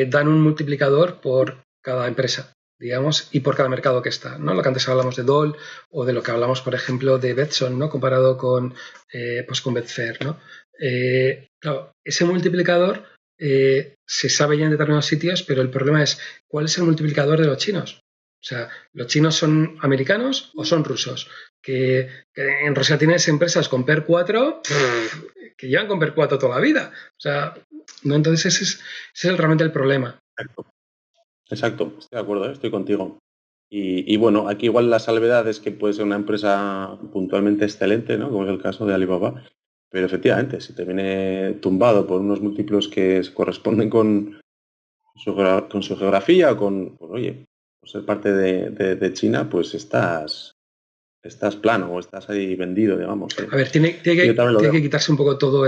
Speaker 1: dan un multiplicador por cada empresa, digamos, y por cada mercado que está, ¿no? Lo que antes hablamos de Dole o de lo que hablamos, por ejemplo, de Betson, ¿no? Comparado pues con Betfair, ¿no? Claro, ese multiplicador se sabe ya en determinados sitios, pero el problema es, ¿cuál es el multiplicador de los chinos? O sea, ¿los chinos son americanos o son rusos? Que en Rusia tienes empresas con PER 4 que llevan con PER 4 toda la vida. O sea, no, entonces ese es realmente el problema.
Speaker 2: Exacto, estoy de acuerdo, estoy contigo. Y bueno, aquí igual la salvedad es que puede ser una empresa puntualmente excelente, ¿no? Como es el caso de Alibaba, pero efectivamente, si te viene tumbado por unos múltiplos que se corresponden con su geografía o pues, oye, por ser parte de China, pues estás plano o estás ahí vendido, digamos.
Speaker 1: A ver, tiene que quitarse un poco todo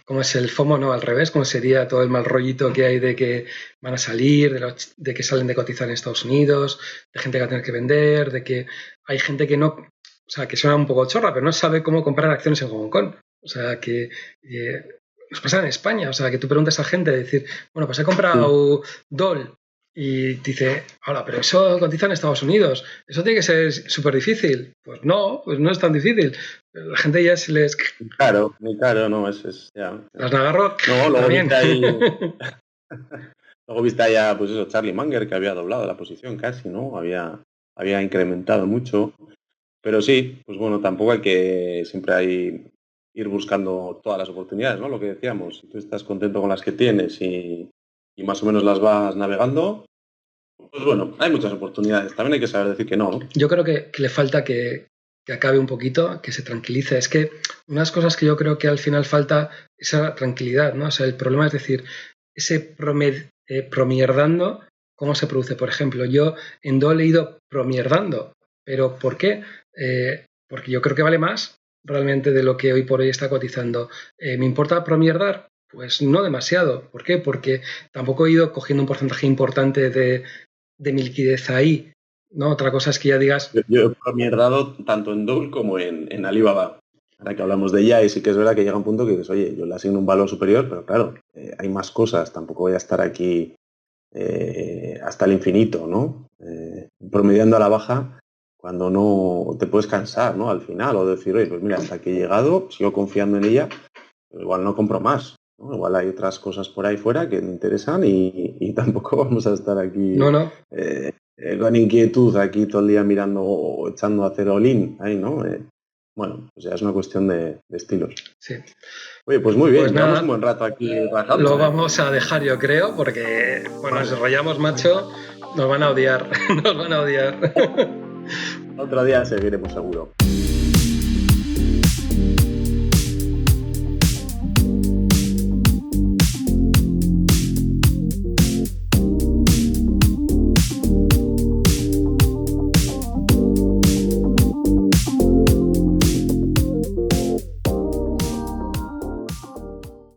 Speaker 1: ¿cómo es el FOMO? No, al revés, ¿cómo sería todo el mal rollito que hay de que van a salir, de que salen de cotizar en Estados Unidos, de gente que va a tener que vender, de que hay gente que no, o sea, que suena un poco chorra, pero no sabe cómo comprar acciones en Hong Kong. O sea, que nos pasa en España, o sea, que tú preguntas a gente, decir, bueno, pues he comprado Dole y dice, hola, pero eso cotiza en Estados Unidos, eso tiene que ser súper difícil. Pues no es tan difícil. La gente ya se les...
Speaker 2: Claro, no, es ya.
Speaker 1: Las agarro
Speaker 2: no, luego
Speaker 1: también.
Speaker 2: Viste ahí, luego viste allá, pues eso, Charlie Munger, que había doblado la posición casi, ¿no? Había incrementado mucho. Pero sí, pues bueno, tampoco hay que siempre ir buscando todas las oportunidades, ¿no? Lo que decíamos, si tú estás contento con las que tienes y más o menos las vas navegando, pues bueno, hay muchas oportunidades. También hay que saber decir que no, ¿no?
Speaker 1: Yo creo que le falta que acabe un poquito, que se tranquilice. Es que unas cosas que yo creo que al final falta esa tranquilidad, ¿no? O sea, el problema es decir, ese promierdando, ¿cómo se produce? Por ejemplo, yo en Dole he ido promierdando, pero ¿por qué? Porque yo creo que vale más realmente de lo que hoy por hoy está cotizando. ¿Me importa promierdar? Pues no demasiado. ¿Por qué? Porque tampoco he ido cogiendo un porcentaje importante de mi liquidez ahí, ¿no? Otra cosa es que ya digas...
Speaker 2: Yo he promierdado tanto en Dole como en Alibaba. Ahora que hablamos de ella, y sí que es verdad que llega un punto que dices, oye, yo le asigno un valor superior, pero claro, hay más cosas, tampoco voy a estar aquí hasta el infinito, ¿no? Promediando a la baja cuando no te puedes cansar, ¿no? Al final, o decir, oye, pues mira, hasta aquí he llegado, sigo confiando en ella, pero igual no compro más, ¿no? Igual hay otras cosas por ahí fuera que me interesan y tampoco vamos a estar aquí
Speaker 1: No.
Speaker 2: con inquietud, aquí todo el día mirando o echando a hacer all-in, ahí, ¿no? Bueno, pues ya es una cuestión de estilos.
Speaker 1: Sí.
Speaker 2: Oye, pues muy bien,
Speaker 1: Pues
Speaker 2: llevamos
Speaker 1: nada,
Speaker 2: un buen rato aquí rajando.
Speaker 1: lo vamos a dejar, yo creo, porque bueno,
Speaker 2: Vale.
Speaker 1: nos enrollamos, macho, nos van a odiar, nos van a odiar.
Speaker 2: Otro día seguiremos seguro.